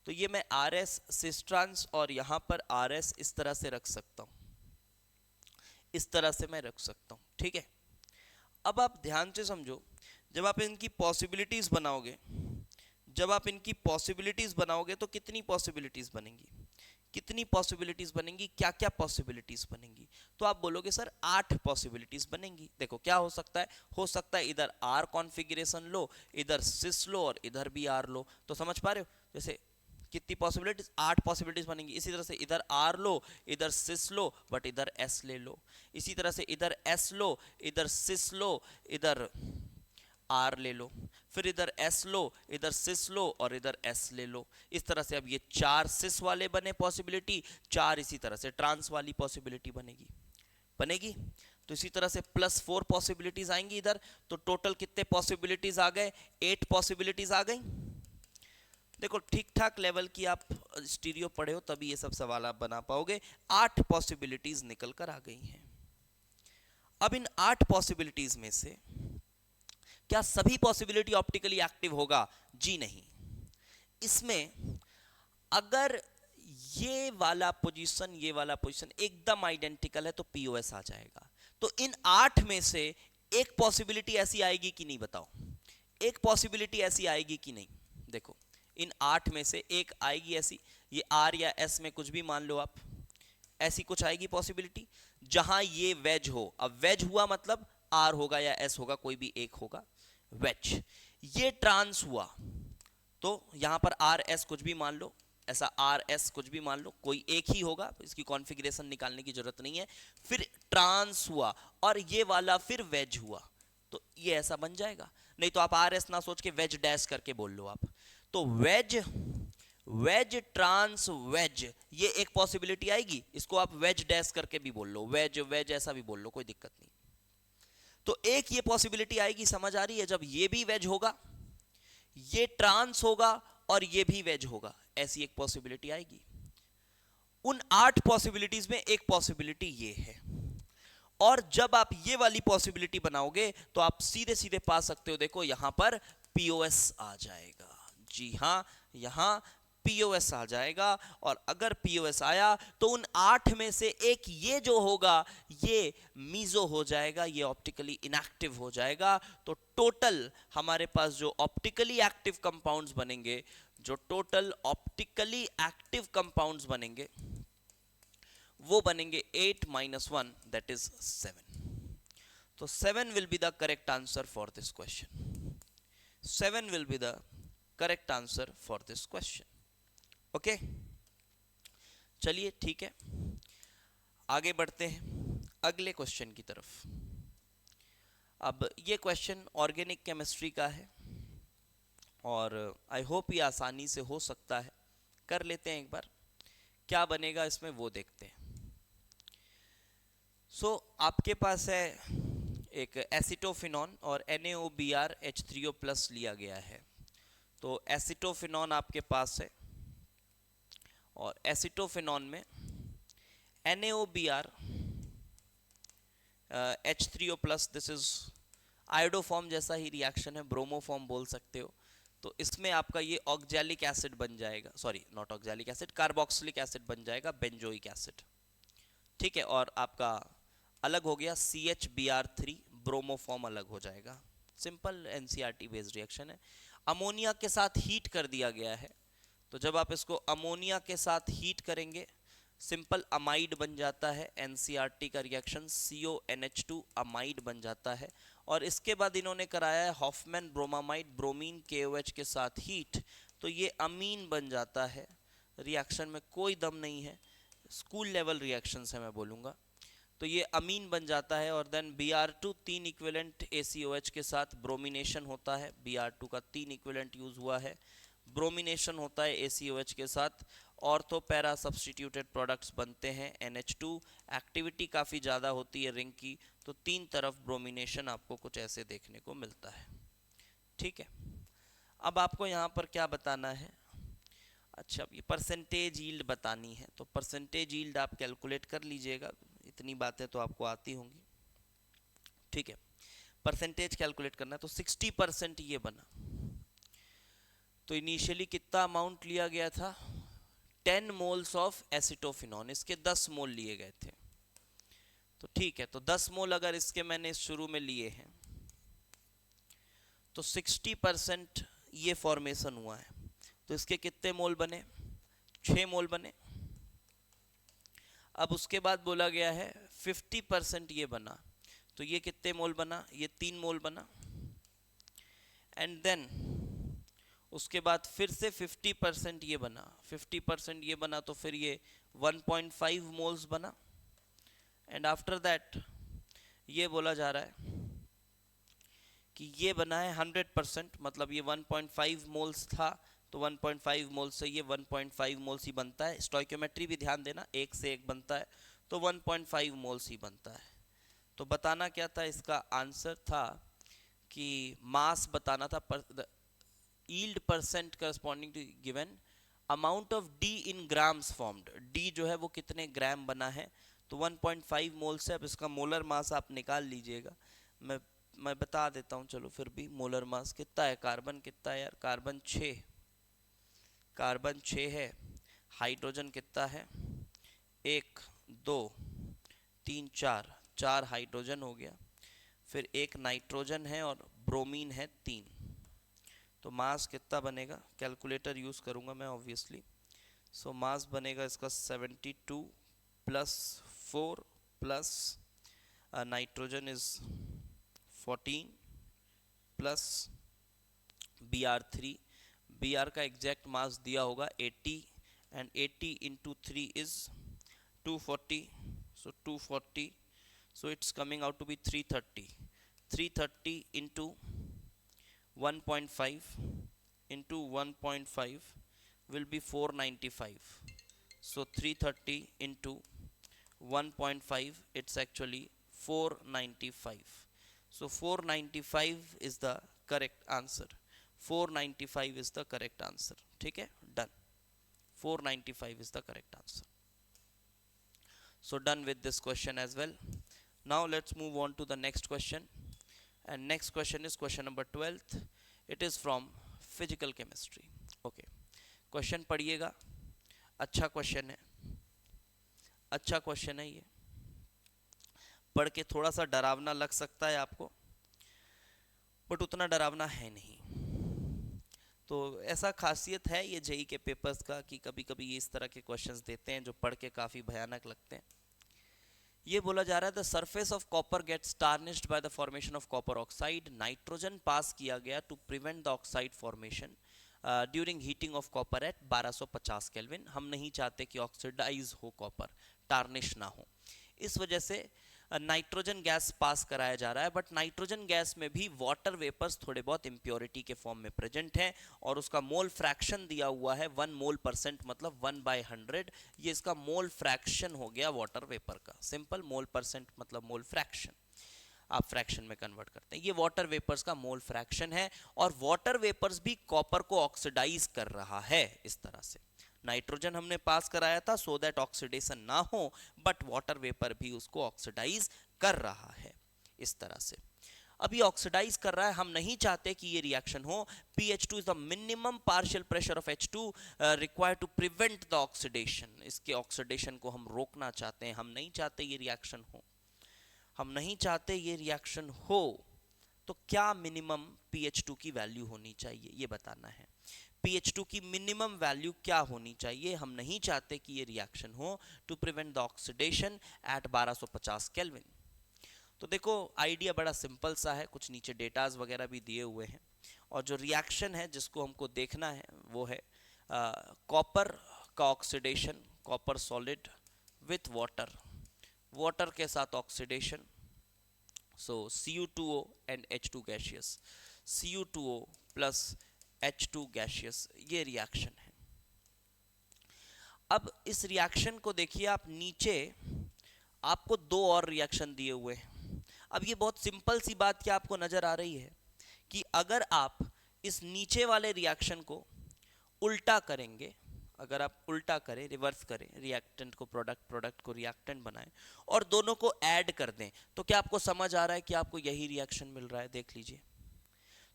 तो ये मैं RS सिस ट्रांस और यहाँ पर RS इस तरह से रख सकता हूँ, इस तरह से मैं रख सकता हूँ. ठीक है, अब आप ध्यान से समझो, जब आप इनकी पॉसिबिलिटीज बनाओगे, जब आप इनकी पॉसिबिलिटीज बनाओगे तो कितनी पॉसिबिलिटीज बनेंगी, कितनी पॉसिबिलिटीज बनेंगी, क्या क्या पॉसिबिलिटीज बनेंगी. तो आप बोलोगे सर 8 पॉसिबिलिटीज बनेंगी. देखो क्या हो सकता है, हो सकता है इधर R कॉन्फ़िगरेशन लो, इधर सिस लो और इधर भी R लो. तो समझ पा रहे हो, जैसे कितनी पॉसिबिलिटीज, 8 पॉसिबिलिटीज बनेंगी. इसी तरह से इधर R लो, इधर सिस लो, बट इधर S ले लो. इसी तरह से इधर S लो, इधर सिस लो, इधर R ले लो, फिर इधर S लो, इधर सिस लो और इधर S ले लो. इस तरह से अब ये 4 सिस वाले बने पॉसिबिलिटी, 4 इसी तरह से ट्रांस वाली पॉसिबिलिटी बनेगी. तो इसी तरह से +4 पॉसिबिलिटीज आएंगी इधर. तो टोटल कितने पॉसिबिलिटीज आ गए, 8 पॉसिबिलिटीज आ गई. देखो ठीक ठाक लेवल की आप स्टीरियो पढ़े हो तभी ये सब सवाल आप बना पाओगे. 8 पॉसिबिलिटीज निकल कर आ गई हैं. अब इन 8 पॉसिबिलिटीज में से क्या सभी पॉसिबिलिटी ऑप्टिकली एक्टिव होगा? जी नहीं. इसमें अगर ये वाला पोजीशन एकदम आइडेंटिकल है तो POS आ जाएगा. तो इन 8 में से एक पॉसिबिलिटी ऐसी आएगी कि नहीं बताओ, एक पॉसिबिलिटी ऐसी आएगी कि नहीं? देखो इन 8 में से एक आएगी ऐसी, ये आर या एस में कुछ भी मान लो आप, ऐसी कुछ आएगी पॉसिबिलिटी जहां ये वेज हो। अब वेज हुआ मतलब आर होगा या एस होगा, कोई भी एक होगा वेज। ये ट्रांस हुआ तो यहां पर आर एस कुछ भी मान लो, ऐसा आर एस कुछ भी मान लो, कोई एक ही होगा, इसकी कॉन्फ़िगरेशन निकालने की जरूरत नहीं है। फिर ट्रांस हुआ और ये वाला फिर वेज हुआ, तो ये ऐसा बन जाएगा। नहीं तो आप आर एस ना सोच के वेज डैश करके बोल लो आप। तो वेज, वेज ट्रांस वेज, ये एक पॉसिबिलिटी आएगी। इसको आप वेज डैश करके भी बोल लो, वेज वेज ऐसा भी बोल लो, कोई दिक्कत नहीं। तो एक ये पॉसिबिलिटी आएगी, समझ आ रही है? जब ये भी वेज होगा, ये ट्रांस होगा और ये भी वेज होगा, ऐसी एक पॉसिबिलिटी आएगी। उन 8 पॉसिबिलिटीज में एक पॉसिबिलिटी ये है। और जब आप ये वाली पॉसिबिलिटी बनाओगे तो आप सीधे सीधे पा सकते हो, देखो यहां पर पीओएस आ जाएगा। जी हां, यहां पीओएस आ जाएगा। और अगर पीओएस आया तो उन 8 में से एक ये जो होगा ये मीजो हो जाएगा, ये ऑप्टिकली इनएक्टिव हो जाएगा। तो टोटल हमारे पास जो ऑप्टिकली एक्टिव कंपाउंड्स बनेंगे, जो टोटल ऑप्टिकली एक्टिव कंपाउंड्स बनेंगे वो बनेंगे 8 minus 1, that is 7. तो 7 will be the correct answer for this question. 7 will be the correct answer for this question. Okay? चलिए ठीक है, आगे बढ़ते हैं अगले क्वेश्चन की तरफ। अब ये क्वेश्चन ऑर्गेनिक केमिस्ट्री का है और आई होप ये आसानी से हो सकता है। कर लेते हैं एक बार, क्या बनेगा इसमें वो देखते हैं। आपके पास है एक एसिटोफिनॉन और NaOBrH3O+ लिया गया है। तो एसिटोफिनॉन आपके पास है और एसिटोफिनॉन में NaOBr H3O+, this is iodoform जैसा ही रिएक्शन है, ब्रोमोफॉर्म बोल सकते हो। तो इसमें आपका ये ऑक्जेलिक एसिड बन जाएगा, sorry not oxalic acid, carboxylic acid बन जाएगा, बेंजोइक एसिड। ठीक है, और आपका अलग हो गया CHBr3, ब्रोमोफॉर्म अलग हो जाएगा। सिंपल NCERT बेस्ड रिएक्शन है। अमोनिया के साथ हीट कर दिया गया है, तो जब आप इसको अमोनिया के साथ हीट करेंगे सिंपल अमाइड बन जाता है। NCERT का रिएक्शन CONH2 अमाइड बन जाता है। और इसके बाद इन्होंने कराया है हॉफमैन ब्रोमामाइड ब्रोमीन KOH के साथ हीट, तो ये अमीन बन जाता है। रिएक्शन में कोई दम नहीं है, स्कूल लेवल रिएक्शन है मैं बोलूँगा। तो ये अमीन बन जाता है और देन Br2 3 इक्विवेलेंट ACOH के साथ ब्रोमिनेशन होता है। Br2 का 3 इक्विवेलेंट यूज हुआ है, ब्रोमिनेशन होता है ACOH के साथ, ऑर्थो पैरा सब्स्टिट्यूटेड प्रोडक्ट्स बनते हैं NH2। एक्टिविटी काफ़ी ज़्यादा होती है रिंग की, तो 3 तरफ ब्रोमिनेशन आपको कुछ ऐसे देखने को मिलता है। ठीक है, अब आपको यहाँ पर क्या बताना है? अच्छा, ये परसेंटेज यील्ड बतानी है, तो परसेंटेज यील्ड आप कैलकुलेट कर लीजिएगा, इतनी बातें तो आपको आती होंगी। ठीक है, परसेंटेज कैलकुलेट करना है, तो 60% ये बना। तो इनिशियली कितना अमाउंट लिया गया था? 10 मोल्स ऑफ एसिटोफिनॉन, इसके 10 मोल लिए गए थे। तो ठीक है, तो 10 मोल अगर इसके मैंने शुरू में लिए हैं तो 60% ये फॉर्मेशन हुआ है, तो इसके कितने मोल बने? 6 मोल बने। अब उसके बाद बोला गया है 50% ये बना, तो ये कितने मोल बना? ये 3 मोल बना। एंड देन उसके बाद फिर से 50% ये बना, 50% ये बना, तो फिर ये 1.5 मोल्स बना। एंड आफ्टर दैट ये बोला जा रहा है कि ये बना है 100%, मतलब ये 1.5 मोल्स था, तो 1.5 मोल्स से ये 1.5 मोल्स ही बनता है। स्टोइकियोमेट्री भी ध्यान देना, एक से एक बनता है, तो 1.5 मोल्स ही बनता है। तो बताना क्या था? इसका आंसर था कि मास बताना था, yield percent corresponding to given amount of D in grams formed. D जो है वो कितने ग्राम बना है, तो 1.5 मोल से। अब इसका मोलर मास आप निकाल लीजिएगा, मैं बता देता हूँ, चलो फिर भी। मोलर मास कितना है? कार्बन कितना है यार? कार्बन 6, कार्बन 6 है। हाइड्रोजन कितना है? 1 2 3 4, 4 हाइड्रोजन हो गया। फिर एक नाइट्रोजन है और ब्रोमीन है 3। तो मास कितना बनेगा, कैलकुलेटर यूज करूंगा मैं ऑब्वियसली। सो मास बनेगा इसका 72 plus 4 plus nitrogen is 14 plus Br3। Br का एग्जैक्ट मास दिया होगा 80 and 80 into 3 is 240। So 240, so it's coming out to be 330। 330 into 1.5 into 1.5 will be 495। so 330 into 1.5, it's actually 495। so 495 is the correct answer। 495 is the correct answer। ठीक है, done। 495 is the correct answer। so done with this question as well। now let's move on to the next question, and next question is question number 12th। it is from physical chemistry। okay, question पढ़िएगा। अच्छा question है, अच्छा question है ये। पढ़ के थोड़ा सा डरावना लग सकता है आपको, बट उतना डरावना है नहीं। तो ऐसा खासियत है ये जेई के पेपर्स का कि कभी कभी ये इस तरह के क्वेश्चंस देते हैं जो पढ़ के काफ़ी भयानक लगते हैं। ये बोला जा रहा है the surface of copper gets tarnished by the formation of copper oxide. Nitrogen pass किया गया to prevent the oxide formation during heating of copper at 1250 kelvin. हम नहीं चाहते कि ऑक्सीडाइज हो कॉपर, टार्निश ना हो, इस वजह से नाइट्रोजन गैस पास कराया जा रहा है। बट नाइट्रोजन गैस में भी वाटर वेपर्स थोड़े बहुत इम्प्योरिटी के फॉर्म में प्रेजेंट हैं, और उसका मोल फ्रैक्शन दिया हुआ है 1 मोल परसेंट, मतलब 1/100। ये इसका मोल फ्रैक्शन हो गया वाटर वेपर का। सिंपल, मोल परसेंट मतलब मोल फ्रैक्शन, आप फ्रैक्शन में कन्वर्ट करते हैं। ये वाटर वेपर्स का मोल फ्रैक्शन है, और वाटर वेपर्स भी कॉपर को ऑक्सीडाइज कर रहा है इस तरह से। नाइट्रोजन हमने पास कराया था सो दैट ऑक्सीडेशन ना हो, बट वाटर वेपर भी उसको ऑक्सीडाइज कर रहा है इस तरह से। अभी ऑक्सीडाइज कर रहा है, हम नहीं चाहते कि ये रिएक्शन हो। pH2 is the minimum partial pressure of H2 required to prevent the oxidation. इसके ऑक्सीडेशन को हम रोकना चाहते हैं, हम नहीं चाहते ये रिएक्शन हो, हम नहीं चाहते ये रिएक्शन हो। तो क्या मिनिमम pH2 की वैल्यू होनी चाहिए, ये बताना है। pH2 की मिनिमम वैल्यू क्या होनी चाहिए, हम नहीं चाहते कि ये रिएक्शन हो to prevent the oxidation at 1250 kelvin. तो देखो आइडिया बड़ा सिंपल सा है, कुछ नीचे डेटाज वगैरह भी दिए हुए हैं, और जो रिएक्शन है जिसको हमको देखना है वो है कॉपर का oxidation, copper solid with water, water के साथ oxidation. So Cu2O and H2 gaseous, Cu2O plus H2 gaseous, ये रिएक्शन है। अब इस रिएक्शन को देखिए आप, नीचे आपको 2 और रिएक्शन दिए हुए हैं। अब ये बहुत सिंपल सी बात क्या आपको नजर आ रही है कि अगर आप इस नीचे वाले रिएक्शन को उल्टा करेंगे, अगर आप उल्टा करें, रिवर्स करें, रिएक्टेंट को प्रोडक्ट, प्रोडक्ट को रिएक्टेंट बनाएं और दोनों को ऐड कर दें, तो क्या आपको समझ आ रहा है कि आपको यही रिएक्शन मिल रहा है? देख लीजिए,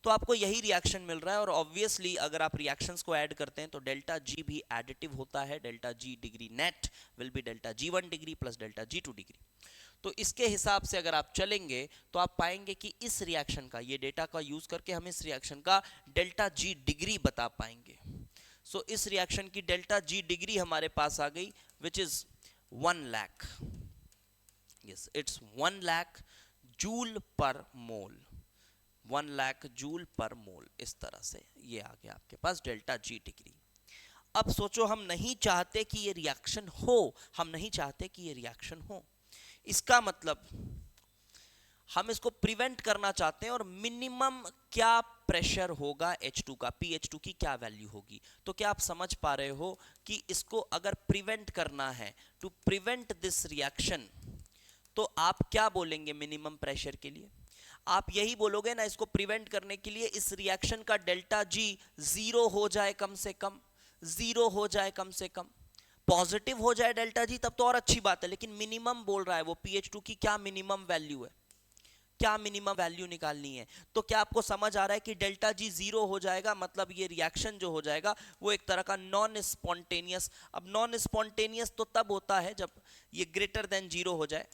तो आपको यही रिएक्शन मिल रहा है। और ऑब्वियसली अगर आप रिएक्शंस को ऐड करते हैं तो डेल्टा जी भी एडिटिव होता है। Delta G degree net will be delta G 1 degree plus delta G 2 degree. तो इसके हिसाब से अगर आप चलेंगे तो आप पाएंगे कि इस रिएक्शन का, ये डेटा का यूज करके हम इस रिएक्शन का डेल्टा जी डिग्री बता पाएंगे। सो इस रिएक्शन की डेल्टा जी डिग्री हमारे पास आ गई, which is 1 lakh. Yes, it's 1 lakh joule पर मोल, 1 लाख जूल पर मोल। इस तरह से ये आ गया आपके पास डेल्टा जी डिग्री। अब सोचो, हम नहीं चाहते कि ये रिएक्शन हो, हम नहीं चाहते कि ये रिएक्शन हो। इसका मतलब हम इसको प्रिवेंट करना चाहते हैं, और मिनिमम क्या प्रेशर होगा H2 का, pH2 की क्या वैल्यू होगी। तो क्या आप समझ पा रहे हो कि इसको अगर प्रिवेंट करना है, टू प्रिवेंट दिस रिएक्शन, तो आप क्या बोलेंगे मिनिमम प्रेशर के लिए? आप यही बोलोगे ना, इसको प्रिवेंट करने के लिए इस रिएक्शन का डेल्टा जी 0 हो जाए, कम से कम 0 हो जाए, कम से कम पॉजिटिव हो जाए डेल्टा जी, तब तो और अच्छी बात है। लेकिन मिनिमम बोल रहा है वो, pH2 की क्या मिनिमम वैल्यू है, क्या मिनिमम वैल्यू निकालनी है। तो क्या आपको समझ आ रहा है कि डेल्टा जी 0 हो जाएगा, मतलब ये रिएक्शन जो हो जाएगा वो एक तरह का नॉन स्पॉन्टेनियस। अब नॉन स्पॉन्टेनियस तो तब होता है जब ये ग्रेटर देन 0 हो जाए,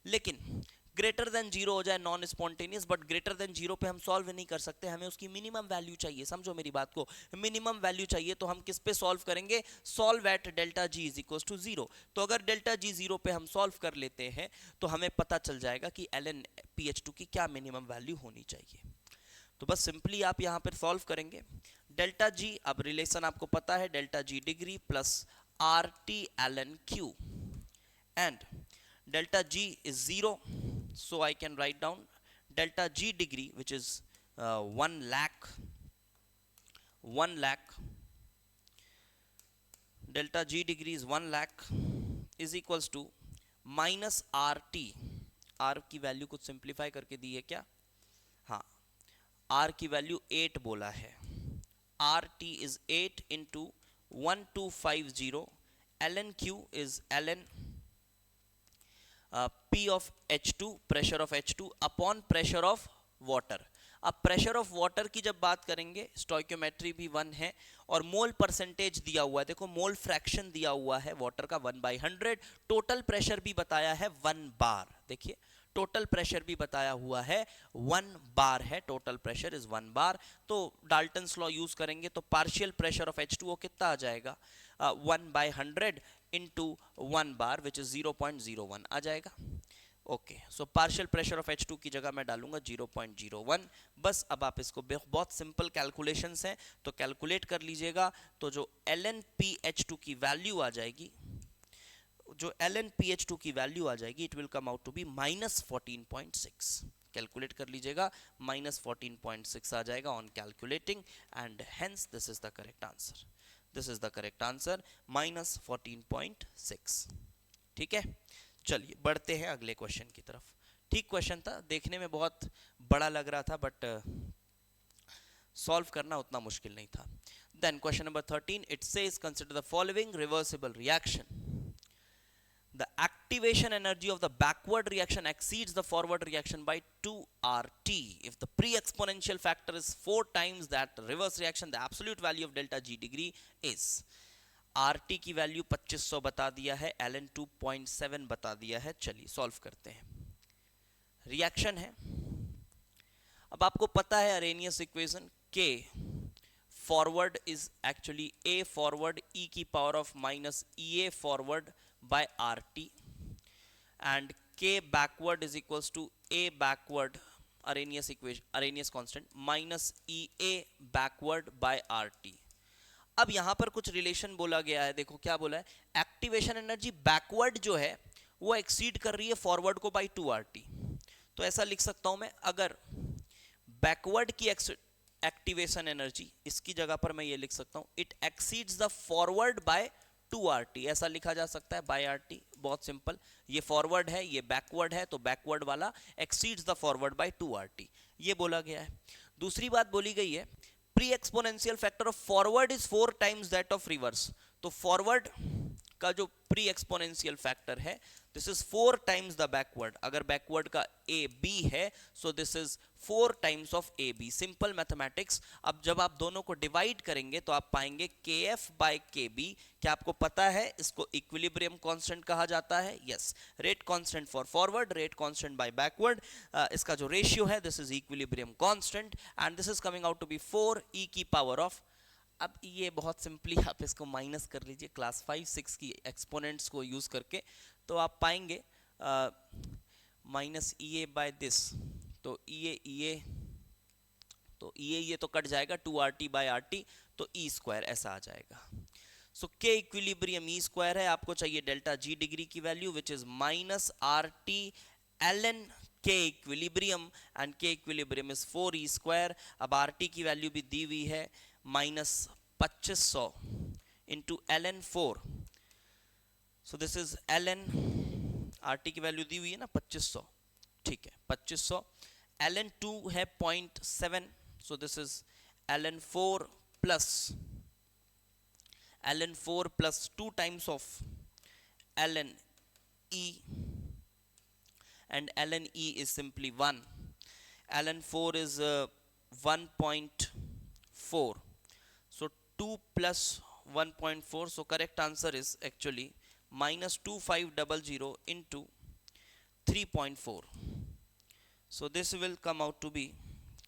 लेकिन ग्रेटर देन जीरो हो जाए non spontaneous, but greater than zero पे हम सॉल्व नहीं कर सकते, हमें उसकी मिनिमम वैल्यू चाहिए, समझो मेरी बात को, मिनिमम वैल्यू चाहिए, तो हम किस पे सॉल्व करेंगे, solve at delta G is equal to zero. तो अगर डेल्टा जी जीरो पे हम सॉल्व कर लेते हैं तो हमें पता चल जाएगा कि ln pH2 की क्या मिनिमम वैल्यू होनी चाहिए। तो बस सिंपली आप यहाँ पर सॉल्व करेंगे, डेल्टा जी, अब रिलेशन आपको पता है, delta G degree plus R T ln Q, and delta G is 0, so I can write down delta G degree, which is 1 lakh, 1 lakh, delta G degree is 1 lakh is equals to minus RT, R की value कुछ simplify करके दी है क्या, हाँ, R की value 8 बोला है, RT is 8 into 1250, ln Q is ln P of H2, pressure of H2 upon pressure of water. अब प्रेशर ऑफ वाटर की जब बात करेंगे, स्टोइक्योमेट्री भी 1 है और मोल परसेंटेज दिया हुआ है, देखो मोल फ्रैक्शन दिया हुआ है वाटर का 1/100, टोटल प्रेशर भी बताया है 1 बार, देखिए टोटल प्रेशर भी बताया हुआ है 1 बार है, टोटल प्रेशर इज 1 बार। तो डाल्टन्स लॉ यूज करेंगे तो पार्शियल प्रेशर ऑफ H2O कितना आ जाएगा, 1/100 इंटू 1 बार विच इज 0.01 आ जाएगा। Okay, so partial pressure of H2 की जगह मैं डालूंगा 0.01। बस अब आप इसको, बहुत सिंपल कैलकुलेशंस हैं तो कैलकुलेट कर लीजिएगा, तो जो ln pH2 की वैल्यू आ जाएगी, जो ln pH2 की वैल्यू आ जाएगी, it will come out to be -14.6। Calculate कर लीजिएगा, -14.6 आ जाएगा on calculating, and hence this is the correct answer, this is the correct answer, -14.6। ठीक है, चलिए बढ़ते हैं अगले क्वेश्चन की तरफ। ठीक क्वेश्चन था, देखने में बहुत बड़ा लग रहा था, बट सॉल्व करना उतना मुश्किल नहीं था। Then question number 13, it says consider the following reversible reaction, the activation energy of the backward reaction exceeds the forward reaction by 2RT. If the pre-exponential factor is 4 times that reverse reaction, the absolute value of delta G degree is, RT की value 2500 बता दिया है, ln 2.7 बता दिया है, चलिए solve करते हैं। रिएक्शन है, अब आपको पता है Arrhenius equation, K forward is actually A forward e की power of minus EA forward by RT, and K backward is equals to A backward, Arrhenius equation, Arrhenius constant minus EA backward by RT। अब यहां पर कुछ relation बोला गया है, देखो क्या बोला है, एक्टिवेशन एनर्जी बैकवर्ड जो है वो एक्सीड कर रही है फॉरवर्ड को बाय 2RT। तो ऐसा लिख सकता हूं मैं, अगर बैकवर्ड की एक्टिवेशन एनर्जी, इसकी जगह पर मैं ये लिख सकता हूं, it exceeds the forward bye 2RT, ऐसा लिखा जा सकता है, बाय RT, बहुत सिंपल, ये फॉरवर्ड है ये बैकवर्ड है, तो बैकवर्ड वाला exceeds the forward bye 2RT, ये बोला गया है। दूसरी बात बोली गई है, pre exponential factor of forward is 4 times that of reverse, तो फॉरवर्ड का जो प्री एक्सपोनेंशियल फैक्टर है, this is 4 times the backward, अगर बैकवर्ड का ए बी है, so this is 4 times of A B, simple mathematics. अब जब आप दोनों को डिवाइड करेंगे तो आप पाएंगे KF बाय KB, क्या आपको पता है इसको इक्विलिब्रियम कांस्टेंट कहा जाता है, yes, rate constant for forward, rate constant by backward, इसका जो रेशियो है this is equilibrium constant, and this is coming out to be 4 e की पावर ऑफ, अब ये बहुत सिंपली आप इसको माइनस कर लीजिए क्लास 5-6 की एक्सपोनेंट्स को यूज करके, तो आप पाएंगे माइनस EA बाय दिस, तो EA तो EA तो कट जाएगा, 2RT बाय RT, तो E स्क्वायर ऐसा आ जाएगा। सो K इक्विलिब्रियम E स्क्वायर है, आपको चाहिए डेल्टा G डिग्री की value which is minus RT ln K equilibrium, and K equilibrium is 4E square. अब RT की वैल्यू भी दी हुई है -2500 into ln 4, so this is ln, RT की वैल्यू दी हुई है ना 2500, ठीक है 2500, ln 2 है 0.7, सो this is ln 4 plus 2 times of ln E, and ln E is simply 1, ln 4 is 1.4, so 2 plus 1.4, so correct answer is actually -2500 into 3.4, so this will come out to be,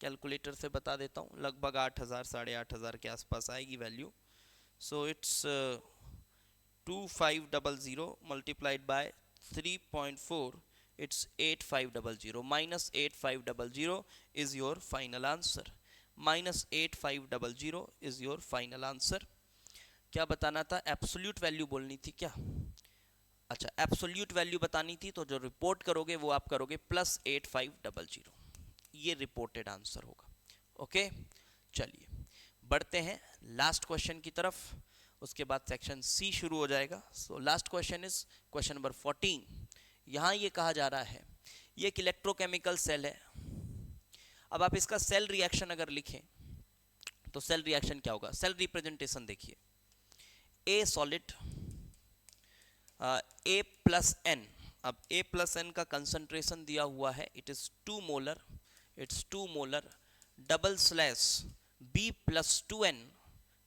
calculator से बता देता हूँ, लगभग 8,000 8,500 के आसपास आएगी value. So it's 2500 multiplied by 3.4, it's 8500. Minus 8500 is your final answer. Minus 8500 is your final answer. क्या बताना था? एब्सोल्यूट वैल्यू बोलनी थी क्या? अच्छा, एब्सोल्यूट वैल्यू बतानी थी, तो जो रिपोर्ट करोगे वो आप करोगे प्लस 8500. ये रिपोर्टेड आंसर होगा. ओके, चलिए बढ़ते हैं लास्ट क्वेश्चन की तरफ, उसके बाद सेक्शन सी शुरू हो जाएगा. So last question is question number 14. यहाँ ये कहा जा रहा है, ये एक इलेक्ट्रोकेमिकल सेल है. अब आप इसका सेल रिएक्शन अगर लिखें तो सेल रिएक्शन क्या होगा? सेल रिप्रेजेंटेशन देखिए, A solid A plus N. अब ए प्लस एन का कंसंट्रेशन दिया हुआ है, it is 2 molar, it's 2 molar, double slash B plus 2n,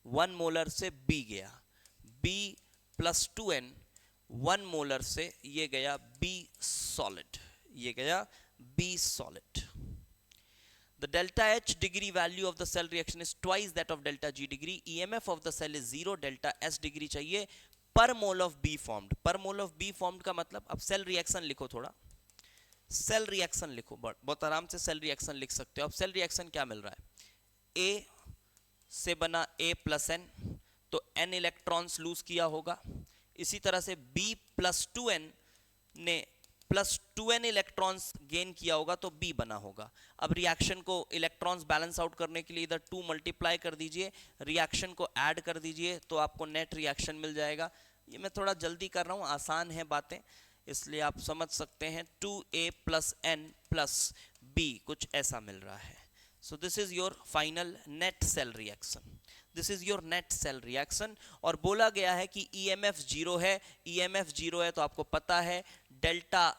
1 molar से बी गया, बी प्लस 2n 1 मोलर से ये गया बी सॉलिड, ये गया B solid. The delta H degree value of the cell reaction is twice that of delta G degree. EMF of the cell is 0. delta S degree चाहिए per mole of B formed. Per mole of B formed का मतलब, अब cell reaction लिखो, थोड़ा cell reaction लिखो, बहुत आराम से सेल रिएक्शन लिख सकते हो. अब सेल रिएक्शन क्या मिल रहा है? A से बना A प्लस N, तो N इलेक्ट्रॉन्स लूज किया होगा. इसी तरह से B प्लस 2N ने प्लस 2n इलेक्ट्रॉन्स गेन किया होगा, तो B बना होगा. अब रिएक्शन को इलेक्ट्रॉन्स बैलेंस आउट करने के लिए इधर 2 मल्टीप्लाई कर दीजिए, रिएक्शन को ऐड कर दीजिए, तो आपको नेट रिएक्शन मिल जाएगा. ये मैं थोड़ा जल्दी कर रहा हूँ, आसान है बातें, इसलिए आप समझ सकते हैं. 2a plus n plus b, कुछ ऐसा मिल रहा है. So this is your final net cell reaction. This is your net cell reaction. और बोला गया है कि EMF 0 है. EMF 0 है तो आपको पता है डेल्टा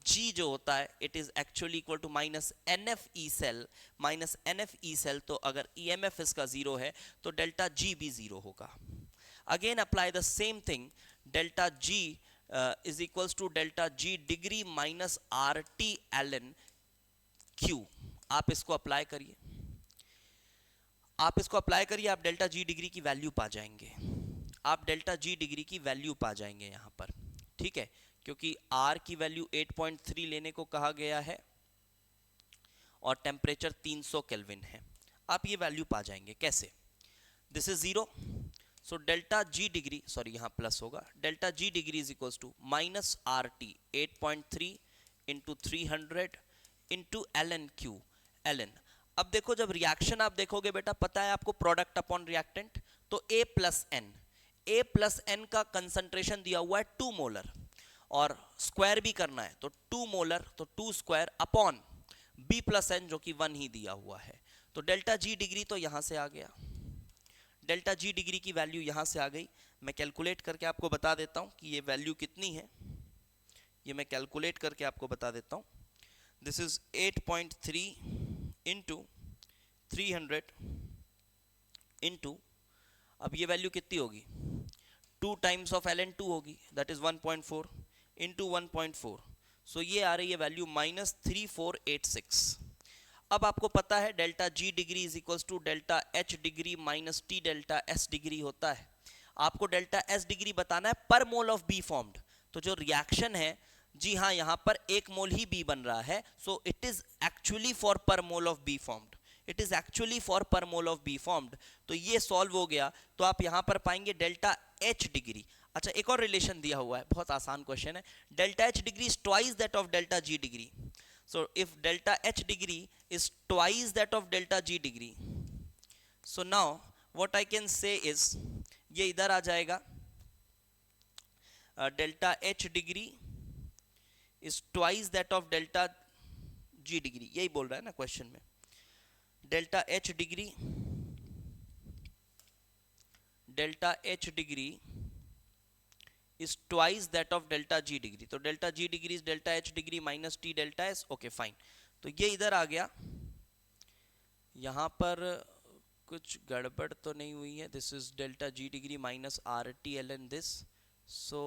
G जो होता है, it is actually equal to minus NFE cell. Minus NFE cell, तो अगर EMF इसका 0 है तो डेल्टा G भी 0 होगा. Again apply the same thing, delta G is equals to delta G degree minus RT ln Q. आप इसको apply करिए, आप इसको अप्लाई करिए, आप डेल्टा G डिग्री की वैल्यू पा जाएंगे. आप डेल्टा G डिग्री की वैल्यू पा जाएंगे यहाँ पर, ठीक है, क्योंकि R की वैल्यू 8.3 लेने को कहा गया है और टेम्परेचर 300 केल्विन है. आप ये वैल्यू पा जाएंगे. कैसे? This is 0, so delta G degree, sorry यहाँ प्लस होगा, delta G degree is equals to minus RT 8.3 into 300 into ln Q. ln, अब देखो जब रिएक्शन आप देखोगे बेटा, पता है आपको प्रोडक्ट अपॉन रिएक्टेंट, तो A प्लस एन का कंसंट्रेशन दिया हुआ है 2 मोलर, और स्क्वायर भी करना है, तो 2 मोलर, तो 2 square upon B plus N जो कि 1 ही दिया हुआ है. तो डेल्टा G डिग्री तो यहां से आ गया, डेल्टा G डिग्री की वैल्यू यहां से आ गई. मैं कैलकुलेट करके आपको बता देता हूं कि ये वैल्यू कितनी है. ये मैं कैलकुलेट करके आपको बता देता हूं. दिस इज 8.3 इंटू 300 इंटू, अब ये वैल्यू कितनी होगी? 2 टाइम्स ऑफ ln2 होगी, दैट इज 1.4 इंटू 1.4. सो ये आ रही है वैल्यू माइनस 3486. अब आपको पता है delta G degree is equals to delta H degree minus T delta S degree होता है. आपको डेल्टा S डिग्री बताना है पर मोल ऑफ B फॉर्म्ड. तो जो रिएक्शन है, जी हाँ, यहाँ पर 1 मोल ही B बन रहा है, so it is actually four per mole of B formed. It is actually four per mole of B formed. तो ये सॉल्व हो गया, तो आप यहाँ पर पाएंगे डेल्टा H डिग्री. अच्छा, एक और रिलेशन दिया हुआ है, बहुत आसान क्वेश्चन है. Delta H degree is twice that of delta G degree. So if delta H degree is twice that of delta G degree, so now what I can say is, ये इधर आ जाएगा, delta H degree is twice that of delta G degree. यही बोल रहा है ना question में, delta H degree is twice that of delta G degree. तो delta G degree is delta H degree minus T delta S. Okay, fine. तो ये इधर आ गया, यहाँ पर कुछ गड़बड़ तो नहीं हुई है. This is delta G degree minus RT ln this, so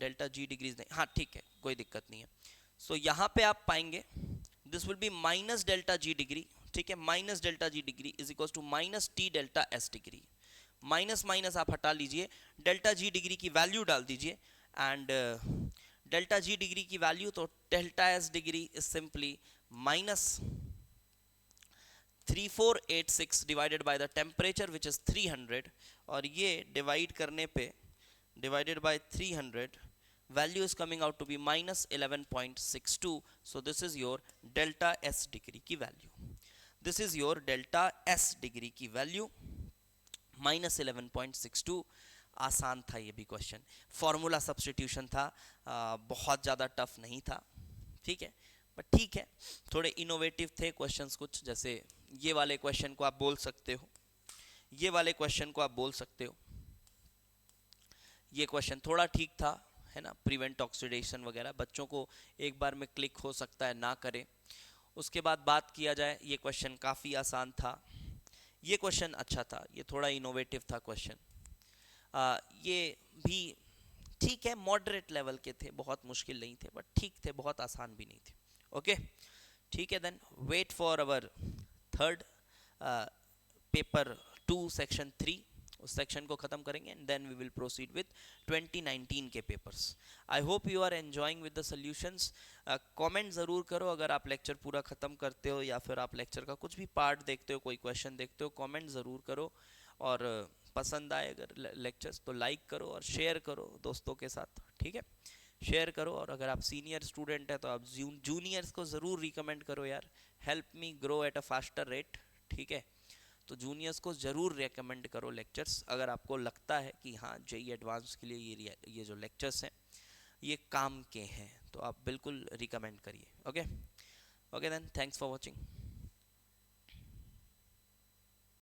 delta G degrees नहीं, हाँ ठीक है, कोई दिक्कत नहीं है. सो यहाँ पे आप पाएंगे this will be minus delta G degree, ठीक है, minus delta G degree is equal to minus T delta S degree. Minus minus आप हटा लीजिए, डेल्टा जी डिग्री की वैल्यू डाल दीजिए, एंड डेल्टा जी डिग्री की वैल्यू, तो delta S degree is simply minus 3486 divided by the temperature which is 300, और ये डिवाइड करने पे divided by 300, value is coming out to be minus 11.62. So this is your delta S degree की value. This is your delta S degree की value minus 11.62. आसान था ये भी क्वेश्चन, फॉर्मूला सब्स्टिट्यूशन था, बहुत ज़्यादा टफ नहीं था, ठीक है, बट ठीक है, थोड़े इनोवेटिव थे क्वेश्चंस कुछ, जैसे ये वाले क्वेश्चन को आप बोल सकते हो, ये वाले क्वेश्चन को आप बोल सकते हो, ये क्वेश्चन थोड़ा ठीक था, है ना, प्रिवेंट ऑक्सीडेशन वगैरह, बच्चों को एक बार में क्लिक हो सकता है ना करें। उसके बाद बात किया जाए, ये क्वेश्चन काफ़ी आसान था, ये क्वेश्चन अच्छा था, ये थोड़ा इनोवेटिव था क्वेश्चन, ये भी ठीक है, मॉडरेट लेवल के थे, बहुत मुश्किल नहीं थे, बट ठीक थे, बहुत आसान भी नहीं थे। ओके, ठीक है, then wait for our third paper 2 section 3, उस सेक्शन को खत्म करेंगे, and then we will proceed with 2019 के papers. I hope you are enjoying with the solutions. Comment ज़रूर करो अगर आप लेक्चर पूरा ख़त्म करते हो, या फिर आप लेक्चर का कुछ भी पार्ट देखते हो, कोई क्वेश्चन देखते हो, कमेंट ज़रूर करो, और पसंद आए अगर लेक्चर्स तो लाइक करो और शेयर करो दोस्तों के साथ, ठीक है, शेयर करो, और अगर आप सीनियर स्टूडेंट है तो आप जूनियर्स को ज़रूर रिकमेंड करो यार, help me grow at a faster rate, ठीक है, तो जूनियर्स को ज़रूर रेकमेंड करो लेक्चर्स, अगर आपको लगता है कि हाँ जेई एडवांस के लिए ये जो लेक्चर्स हैं ये काम के हैं, तो आप बिल्कुल रिकमेंड करिए। Okay, okay then, thanks for watching.